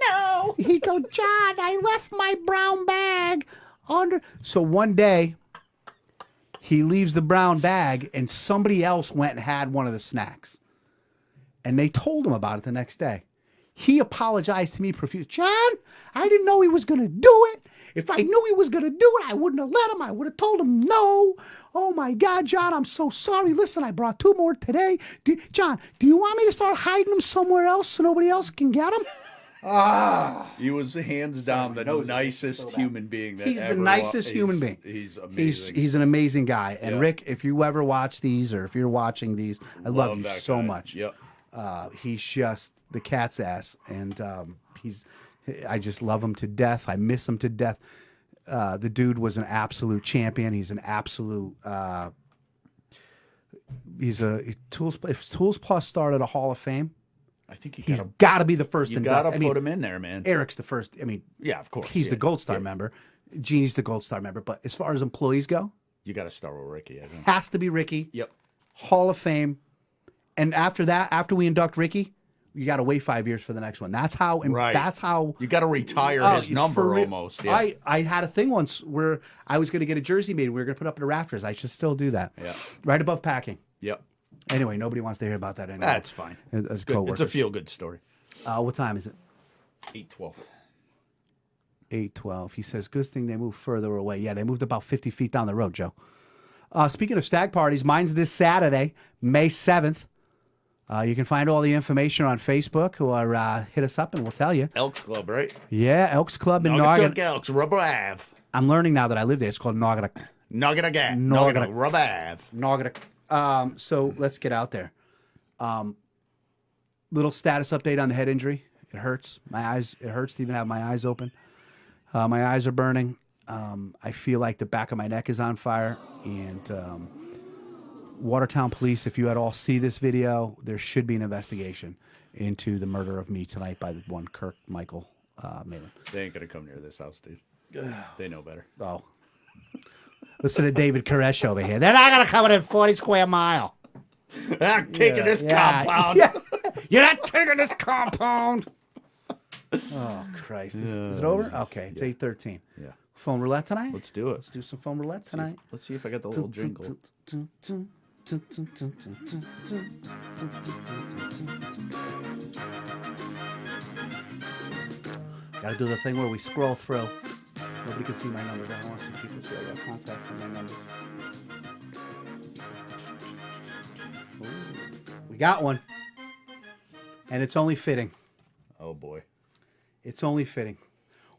know. He'd go, John, I left my brown bag under. So one day, he leaves the brown bag, and somebody else went and had one of the snacks. And they told him about it the next day. He apologized to me profusely. John, I didn't know he was going to do it. If I knew he was going to do it, I wouldn't have let him. I would have told him no. Oh, my God, John, I'm so sorry. Listen, I brought 2 more today. John, do you want me to start hiding them somewhere else so nobody else can get them? He was hands down the nicest human being that He's ever the nicest human being. He's amazing. He's an amazing guy. And Yeah. Rick, if you ever watch these or if you're watching these, I love you that so guy. much. Yep. He's just the cat's ass, and I just love him to death. I miss him to death. The dude was an absolute champion. He's an absolute. If Tools Plus started a Hall of Fame, I think he's got to be the first. You got to put him in there, man. Eric's the first. I mean, yeah, of course. He's the Gold Star member. Genie's the Gold Star member. But as far as employees go, you got to start with Ricky. I think. Has to be Ricky. Yep. Hall of Fame. And after that, after we induct Ricky, you got to wait 5 years for the next one. That's how. Right. That's how. You got to retire his number almost. Yeah. I had a thing once where I was going to get a jersey made. We were going to put up in the rafters. I should still do that. Yeah. Right above packing. Yep. Anyway, nobody wants to hear about that anymore. That's fine. As good. coworkers. It's a feel-good story. What time is it? 8:12. 8:12. He says, good thing they moved further away. Yeah, they moved about 50 feet down the road, Joe. Speaking of stag parties, mine's this Saturday, May 7th. You can find all the information on Facebook or hit us up and we'll tell you. Elks Club, right? Yeah, Elks Club in Naugatuck Naugatuck. Elks, Rubber Ave. I'm learning now that I live there. It's called Naugatuck. Naugatuck, Rubber Ave. Naugatuck. So let's get out there. Little status update on the head injury. It hurts. My eyes. It hurts to even have my eyes open. My eyes are burning. I feel like the back of my neck is on fire. And Watertown Police, if you at all see this video, there should be an investigation into the murder of me tonight by the one Kirk Michael Malin. They ain't gonna come near this house, dude. They know better. Oh. Listen to David Koresh over here. They're not going to come within 40 square mile. I'm taking this compound. Yeah. You're not taking this compound. Oh, Christ. Is it over? Okay, it's 8:13. Yeah. Phone roulette tonight? Let's do it. Let's do some phone roulette tonight. Let's see if I got the little jingle. Gotta do the thing where we scroll through. Nobody can see my numbers. I don't want to see people's contacts and my numbers. Ooh, we got one. And it's only fitting. Oh, boy. It's only fitting.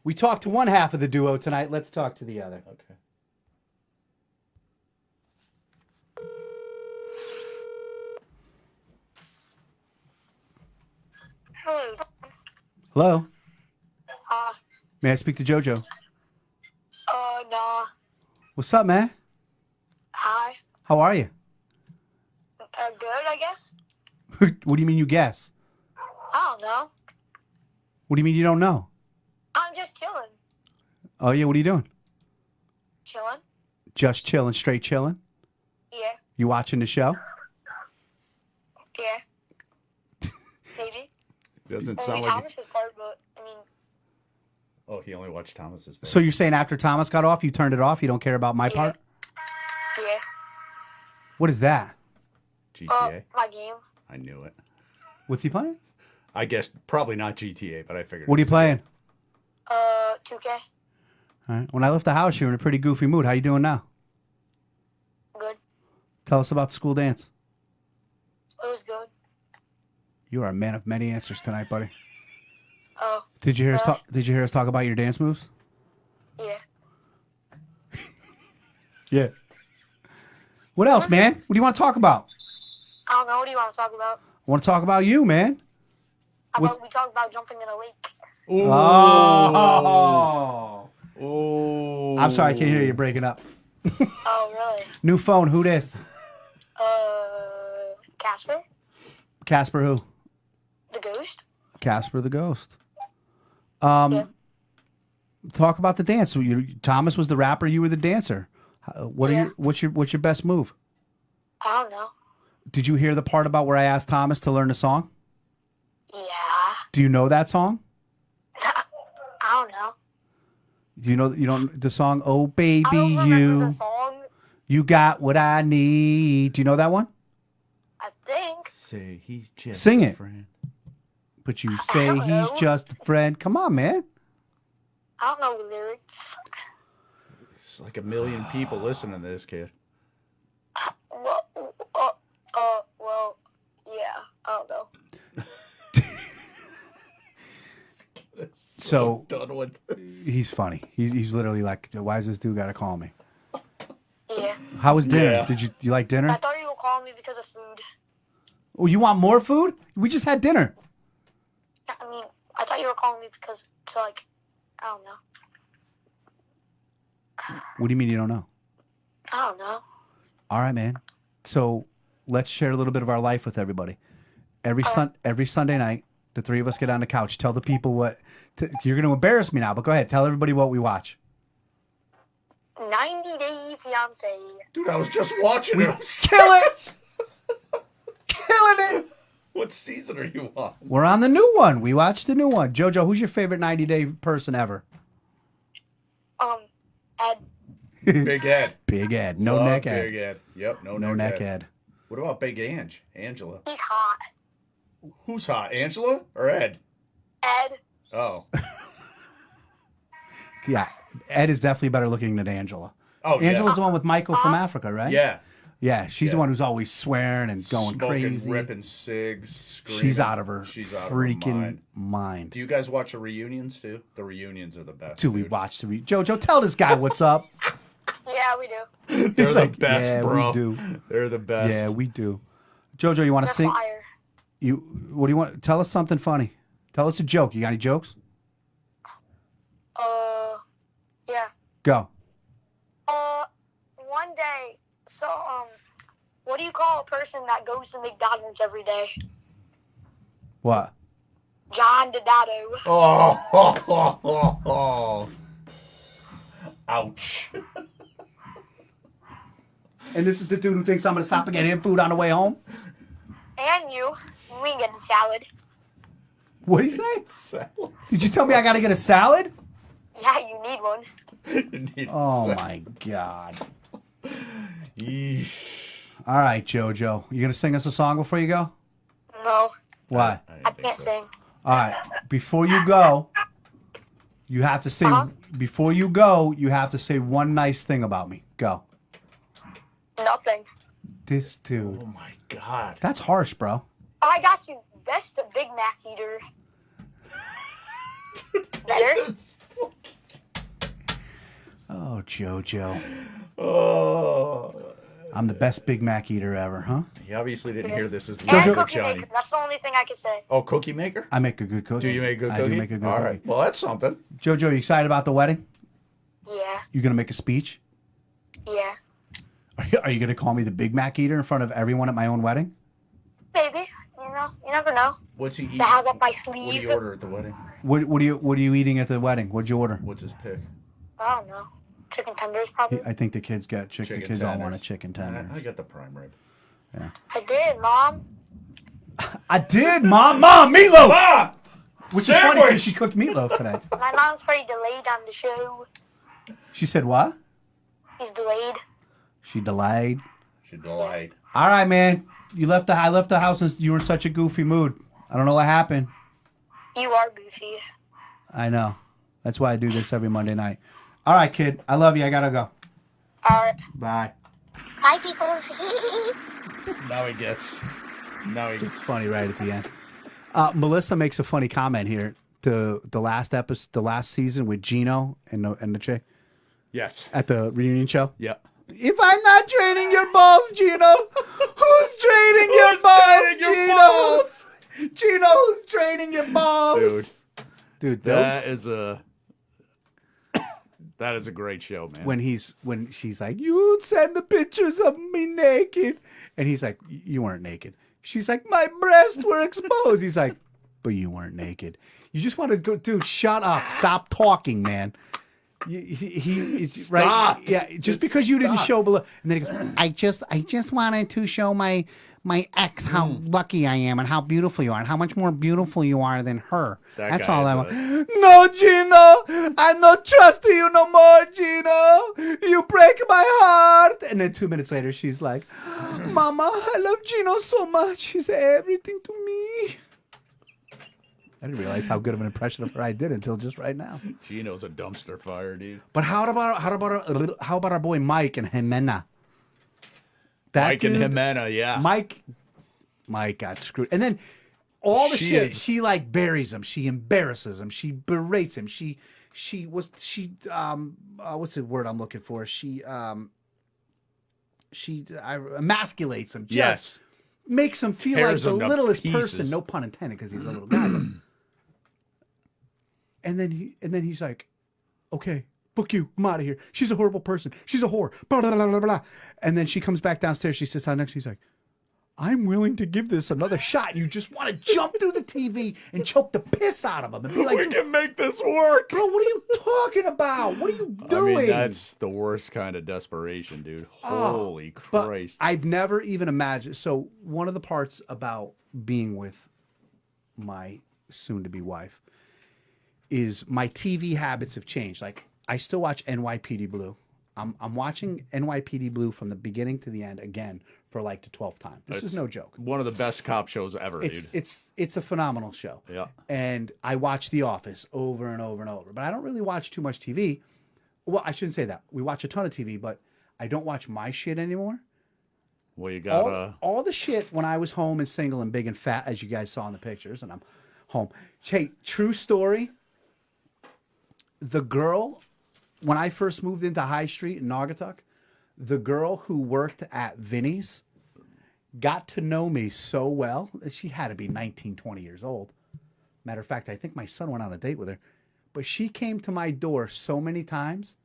We talked to one half of the duo tonight. Let's talk to the other. Okay. Hello. Hello? May I speak to JoJo? No. What's up, man? Hi. How are you? Good, I guess. What do you mean you guess? I don't know. What do you mean you don't know? I'm just chilling. Oh, yeah, what are you doing? Chilling? Just chilling, straight chilling? Yeah. You watching the show? Yeah. Maybe. Doesn't Only sound like. Thomas's part, but I mean, Oh, he only watched Thomas's. So you're saying after Thomas got off, you turned it off? You don't care about my part? yeah. What is that? GTA. My game. I knew it. What's he playing? I guess probably not GTA, but I figured. What are you playing? 2K. All right. When I left the house, you were in a pretty goofy mood. How you doing now? Good. Tell us about the school dance. It was good. You are a man of many answers tonight, buddy. Oh. Did you hear us talk? Did you hear us talk about your dance moves? Yeah. Yeah. What else, man? What do you want to talk about? I don't know. What do you want to talk about? I want to talk about you, man. How about we talk about jumping in a lake? Oh. Oh. I'm sorry, I can't hear you. You're breaking up. Oh, really? New phone. Who this? Casper? Casper who? The ghost? Casper the ghost. Yeah. Talk about the dance. So Thomas was the rapper. You were the dancer. What are Yeah. what's your best move? I don't know. Did you hear the part about where I asked Thomas to learn the song? Yeah. Do you know that song? I don't know. Do you don't the song? Oh baby, I don't remember you the song. you got what I need. Do you know that one? I think. Say he's just Sing a it. friend. But you say don't he's know. just a friend. Come on, man. I don't know the lyrics. It's like a million people listening to this kid. Well, yeah. I don't know. So Done with this. he's funny. He's literally like, why does this dude got to call me? Yeah. How was dinner? Yeah. Did you like dinner? I thought you were calling me because of food. Oh, you want more food? We just had dinner. I mean, I thought you were calling me because I don't know. What do you mean you don't know? I don't know. All right, man. So let's share a little bit of our life with everybody. Every Sunday night, the three of us get on the couch. Tell the people what. You're going to embarrass me now, but go ahead. Tell everybody what we watch. 90 Day Fiance. Dude, I was just watching We it. kill it. Killing it. What season are you on? We're on the new one. We watched the new one. JoJo, who's your favorite 90-day person ever? Ed. Big Ed. Big Ed. No Love neck Ed. Big Ed. Yep, No no neck Ed. Ed. What about Big Angela? He's hot. Who's hot, Angela or Ed? Ed. Oh. Yeah. Ed is definitely better looking than Angela. Oh, yeah. Angela's the one with Michael from Africa, right? Yeah. Yeah, she's the Yeah. one who's always swearing and going Smoking, crazy. ripping cigs, screaming. She's out of her She's out freaking of her mind. mind. Do you guys watch the reunions too? The reunions are the best. Dude, we dude. watched the JoJo, tell this guy what's up. Yeah, we do. They're He's the like, best, yeah, bro. we do. They're the best. Yeah, we do. JoJo, you want to They're sing? fire. What do you want? Tell us something funny. Tell us a joke. You got any jokes? Yeah. Go. One day, what do you call a person that goes to McDonald's every day? What? John the Dado. Oh. Ouch. And this is the dude who thinks I'm going to stop and get him food on the way home? And you. We ain't getting salad. What do you say? Salad. Did you tell me I got to get a salad? Yeah, you need one. You need Oh, salad. my God. Yeesh. All right, JoJo. You going to sing us a song before you go? No, Why? didn't I think can't so. sing. All right. Before you go, you have to say, before you go, you have to say one nice thing about me. Go. Nothing. This dude. Oh my God. That's harsh, bro. I got you. Best the Big Mac eater. Better? Oh, JoJo. Oh. I'm the best Big Mac eater ever, huh? He obviously didn't hear this as And legal, cookie Johnny. maker. That's the only thing I can say. Oh, cookie maker? I make a good cookie. Do you make a good I cookie? do make a good All cookie. right. Well, that's something. JoJo, you excited about the wedding? Yeah. You gonna make a speech? Yeah. Are you gonna call me the Big Mac eater in front of everyone at my own wedding? Maybe. You know, you never know. What's he eating? To have up my What do sleeve. you order at the wedding? What are you eating at the wedding? What'd you order? What's his pick? I don't know. Chicken tenders, probably. I think the kids got chicken. The kids all want a tenders. chicken tender. I got the prime rib. I did, Mom. I did, Mom, meatloaf. Ah! Which is funny because she cooked meatloaf today. My mom's pretty delayed on the show. She said what? He's delayed. She delayed. She delight. All right, man. I left the house and you were in such a goofy mood. I don't know what happened. You are goofy. I know. That's why I do this every Monday night. All right, kid. I love you. I gotta go. Alright. Bye. Hi, people. Now he gets. No, It's funny right at the end. Melissa makes a funny comment here. The last episode, the last season with Gino and the chick yes. at the reunion show. Yeah. If I'm not draining your balls, Gino, who's draining your balls, Gino? Gino, who's draining your balls? Dude, that is a great show, man. When she's like, you'd send the pictures of me naked, and he's like, you weren't naked. She's like, my breasts were exposed. He's like, but you weren't naked. You just want to go, dude. Shut up. Stop talking, man. It's right. Yeah, just because you didn't show below, and then he goes, I just wanted to show my ex how lucky I am and how beautiful you are and how much more beautiful you are than her. That's all I want. No, Gino, I'm not trusting you no more, Gino. You break my heart. And then 2 minutes later, she's like, Mama, I love Gino so much. He's everything to me. I didn't realize how good of an impression of her I did until just right now. Gino's a dumpster fire, dude. But how about our boy Mike and Jimena? Mike and Jimena, yeah. Mike got screwed, and then all the shit she like buries him. She embarrasses him. She berates him. She what's the word I'm looking for? She emasculates him. Just makes him feel Tears like the him to littlest pieces. person. No pun intended, because he's a little guy. And then he's like, okay, book you. I'm out of here. She's a horrible person. She's a whore. Blah, blah, blah, blah, blah. And then she comes back downstairs. She sits down next. She's like, I'm willing to give this another shot. You just want to jump through the TV and choke the piss out of him and be like, we can make this work. Bro, what are you talking about? What are you doing? I mean, that's the worst kind of desperation, dude. Holy Christ. But I've never even imagined. So one of the parts about being with my soon-to-be wife is my TV habits have changed. Like, I still watch NYPD Blue. I'm watching NYPD Blue from the beginning to the end again for like the 12th time. This is no joke. One of the best cop shows ever, dude. It's a phenomenal show. Yeah. And I watch The Office over and over and over. But I don't really watch too much TV. Well, I shouldn't say that. We watch a ton of TV, but I don't watch my shit anymore. Well, you got all the shit when I was home and single and big and fat, as you guys saw in the pictures, and I'm home. Hey, true story. The girl, when I first moved into High Street in Naugatuck, the girl who worked at Vinny's got to know me so well. She had to be 19, 20 years old. Matter of fact, I think my son went on a date with her. But she came to my door so many times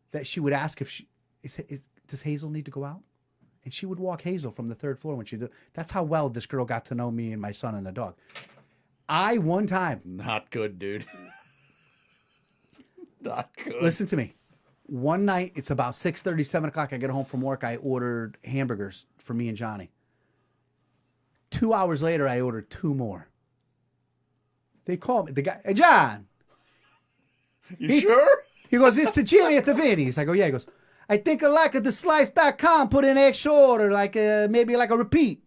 that she would ask if does Hazel need to go out? And she would walk Hazel from the 3rd floor when she did. That's how well this girl got to know me and my son and the dog. One time. Not good, dude. Not good. Listen to me. One night, it's about 6:30, 7 o'clock. I get home from work. I ordered hamburgers for me and Johnny. 2 hours later, I ordered 2 more. They call me. The guy, hey, John. You sure? He goes, it's a Jimmy at the Vinny's. I go, yeah. He goes, I think I like the slice.com, put in extra order, like maybe like a repeat.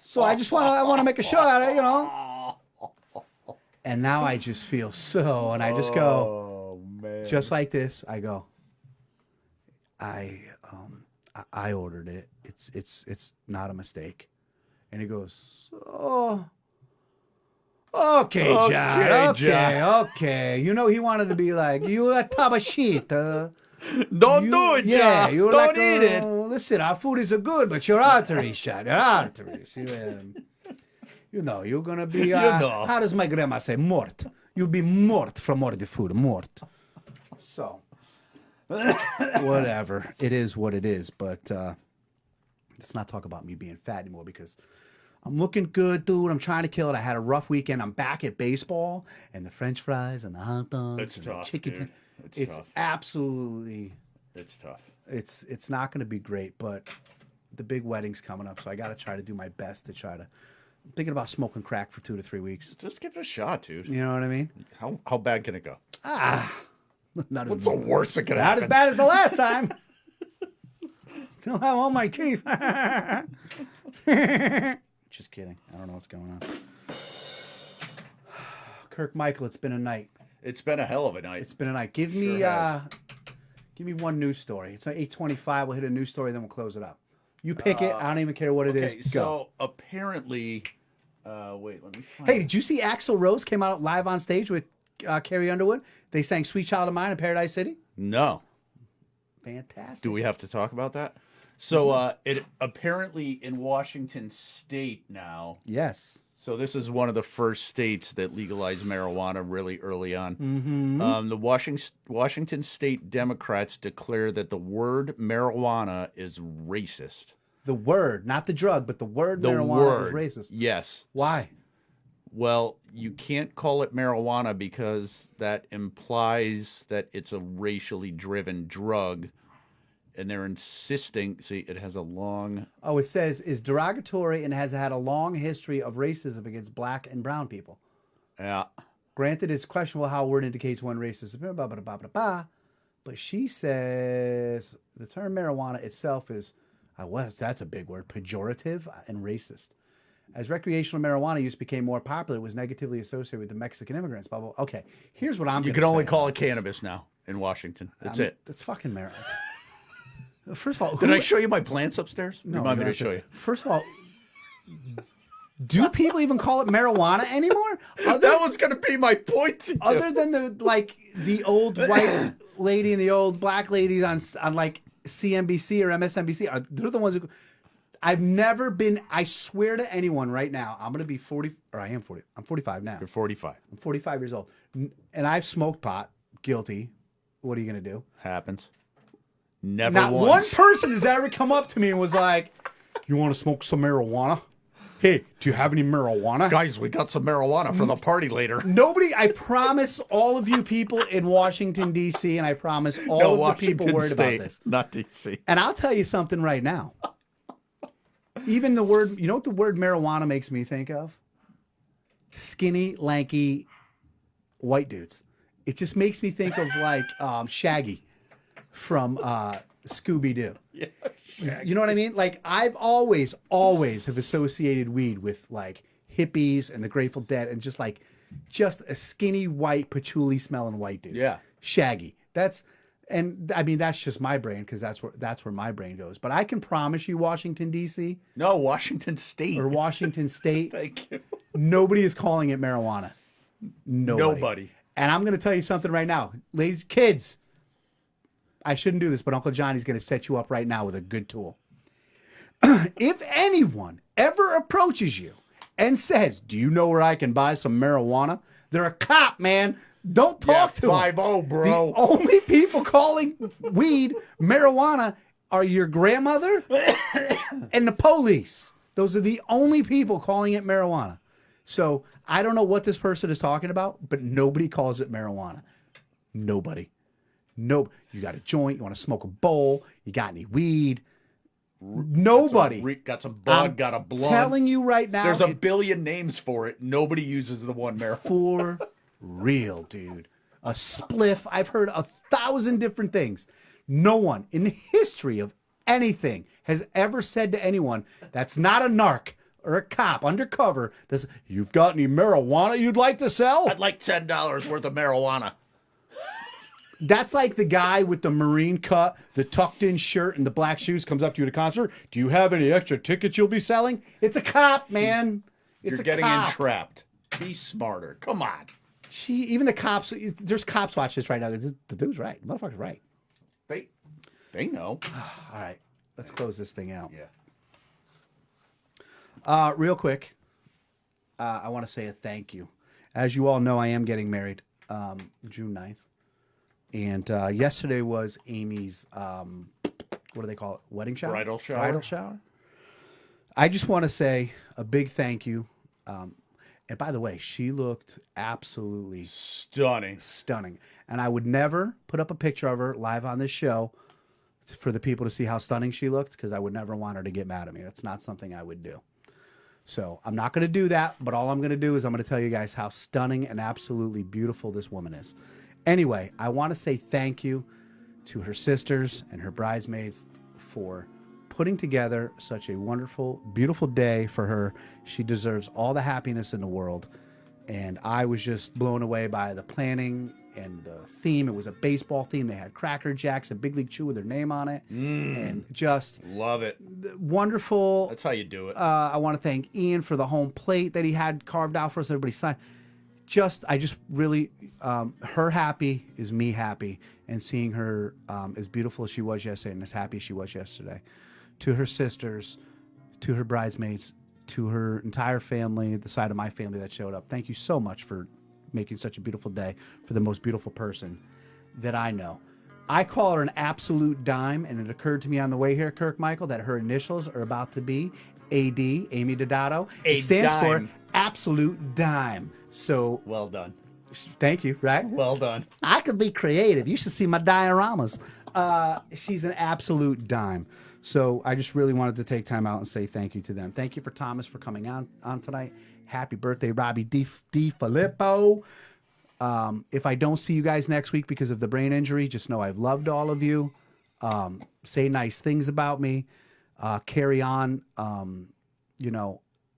So I want to make a shot, you know. And now I just feel so, and I just go, man. just like this. I go, I ordered it. It's not a mistake. And he goes, oh, okay, John, okay. You know, he wanted to be like, you a tub of shit. Don't do it, John. You're Don't like, eat it. Listen, our food is good, but your arteries, John, your arteries. You know, you're going to be, how does my grandma say, mort? You'll be mort from all the food, mort. So, whatever. It is what it is, but let's not talk about me being fat anymore because I'm looking good, dude. I'm trying to kill it. I had a rough weekend. I'm back at baseball and the French fries and the hot dogs It's and tough, the chicken. dude. It's tough. Absolutely. It's tough. It's not going to be great, but the big wedding's coming up, so I got to try to do my best to try to. I'm thinking about smoking crack for 2 to 3 weeks. Just give it a shot, dude. You know what I mean? How bad can it go? Not What's the worst that can Not happen? as bad as the last time. Still have all my teeth. Just kidding. I don't know what's going on. Kirk Michael, it's been a night. It's been a hell of a night. It's been a night. Give Sure has. me one news story. It's 8:25. We'll hit a news story, then we'll close it up. You pick it. I don't even care what it is. Go. So apparently, wait, let me find. Hey, did you see Axl Rose came out live on stage with Carrie Underwood? They sang "Sweet Child of Mine" in Paradise City. No. Fantastic. Do we have to talk about that? So it apparently in Washington State now. Yes. So this is one of the first states that legalized marijuana really early on. The Washington State Democrats declare that the word marijuana is racist. The word, not the drug, but the word The marijuana word, is racist. yes. Why? Well, you can't call it marijuana because that implies that it's a racially driven drug. And they're insisting, see, it has a long... Oh, it says, is derogatory and has had a long history of racism against black and brown people. Yeah. Granted, it's questionable how a word indicates one racism, blah, blah, blah, blah, blah, blah. But she says the term marijuana itself is, well, that's a big word, pejorative and racist. As recreational marijuana use became more popular, it was negatively associated with the Mexican immigrants. Blah, blah. Okay, here's what I'm You going can to only say. call it cannabis now in Washington. That's it. That's fucking marijuana. First of all, Did I show you my plants upstairs? No, Remind me you to don't show have you. First of all, do people even call it marijuana anymore? That was going to be my point to you. Other than the old white lady and the old black ladies on like CNBC or MSNBC, they're the ones who. I've never been. I swear to anyone right now, I'm going to be 40, or I am 40. I'm 45 now. You're 45. I'm 45 years old, and I've smoked pot. Guilty. What are you going to do? Happens. Never Not once. one person has ever come up to me and was like, "You want to smoke some marijuana? Hey, do you have any marijuana?" Guys, we got some marijuana for the party later. Nobody, I promise all of you people in Washington, D.C., and I promise all of the people worried about this. Not D.C. And I'll tell you something right now. Even the word, you know what the word marijuana makes me think of? Skinny, lanky, white dudes. It just makes me think of like Shaggy from Scooby-Doo. Yeah, you know what I mean? Like I've always have associated weed with like hippies and the Grateful Dead and just a skinny white patchouli smelling white dude. Yeah. Shaggy. And I mean that's just my brain because that's where my brain goes. But I can promise you, Washington D.C. No, Washington State. or Washington State, Thank you. nobody is calling it marijuana. Nobody. And I'm going to tell you something right now, ladies, kids. I shouldn't do this, but Uncle Johnny's going to set you up right now with a good tool. If anyone ever approaches you and says, "Do you know where I can buy some marijuana?" They're a cop, man. Don't talk to them. 5-0, bro. The only people calling weed marijuana are your grandmother and the police. Those are the only people calling it marijuana. So I don't know what this person is talking about, but nobody calls it marijuana. Nobody. Nope. You got a joint. You want to smoke a bowl. You got any weed? Nobody. Got some bud, I'm got a blunt. telling you right now. There's a billion names for it. Nobody uses the one marijuana. For real, dude. A spliff. I've heard 1,000 different things. No one in the history of anything has ever said to anyone that's not a narc or a cop undercover, "You've got any marijuana you'd like to sell?" I'd like $10 worth of marijuana. That's like the guy with the Marine cut, the tucked in shirt, and the black shoes comes up to you at a concert. "Do you have any extra tickets you'll be selling?" It's a cop, man. It's You're a getting cop. entrapped. Be smarter. Come on. Even the cops, there's cops watching this right now. The dude's right. The motherfucker's right. They know. All right, let's close this thing out. Yeah. Real quick, I want to say a thank you. As you all know, I am getting married June 9th. And yesterday was Amy's, what do they call it? Wedding shower? Bridal shower. Bridal shower. I just want to say a big thank you. And by the way, she looked absolutely Stunning. And I would never put up a picture of her live on this show for the people to see how stunning she looked because I would never want her to get mad at me. That's not something I would do. So I'm not going to do that, but all I'm going to do is I'm going to tell you guys how stunning and absolutely beautiful this woman is. Anyway, I want to say thank you to her sisters and her bridesmaids for putting together such a wonderful, beautiful day for her. She deserves all the happiness in the world. And I was just blown away by the planning and the theme, it was a baseball theme. They had Cracker Jacks and Big League Chew with their name on it. And just Love it. wonderful. That's how you do it. I want to thank Ian for the home plate that he had carved out for us. Everybody signed. I just really, her happy is me happy, and seeing her as beautiful as she was yesterday and as happy as she was yesterday. To her sisters, to her bridesmaids, to her entire family, the side of my family that showed up. Thank you so much for making such a beautiful day for the most beautiful person that I know. I call her an absolute dime, and it occurred to me on the way here, Kirk Michael, that her initials are about to be AD, Amy Dado. It stands for absolute dime. So well done. Thank you, right? Well done. I could be creative. You should see my dioramas. She's an absolute dime. So I just really wanted to take time out and say thank you to them. Thank you for Thomas for coming on tonight. Happy birthday, Robbie DiFilippo. If I don't see you guys next week because of the brain injury, just know I've loved all of you. Say nice things about me. Carry on.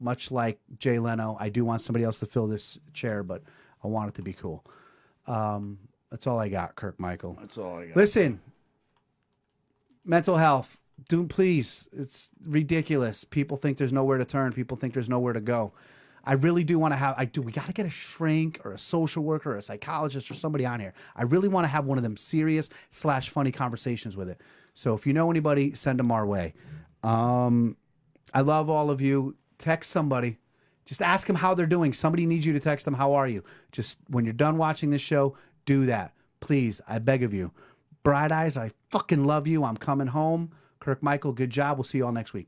Much like Jay Leno, I do want somebody else to fill this chair, but I want it to be cool. That's all I got, Kirk Michael. That's all I got. Listen, mental health. Please, it's ridiculous. People think there's nowhere to turn. People think there's nowhere to go. I really do want to have, we got to get a shrink or a social worker or a psychologist or somebody on here. I really want to have one of them serious / funny conversations with it. So if you know anybody, send them our way. I love all of you. Text somebody. Just ask them how they're doing. Somebody needs you to text them, how are you? Just when you're done watching this show, do that. Please, I beg of you. Bright Eyes, I fucking love you. I'm coming home. Kirk Michael, good job. We'll see you all next week.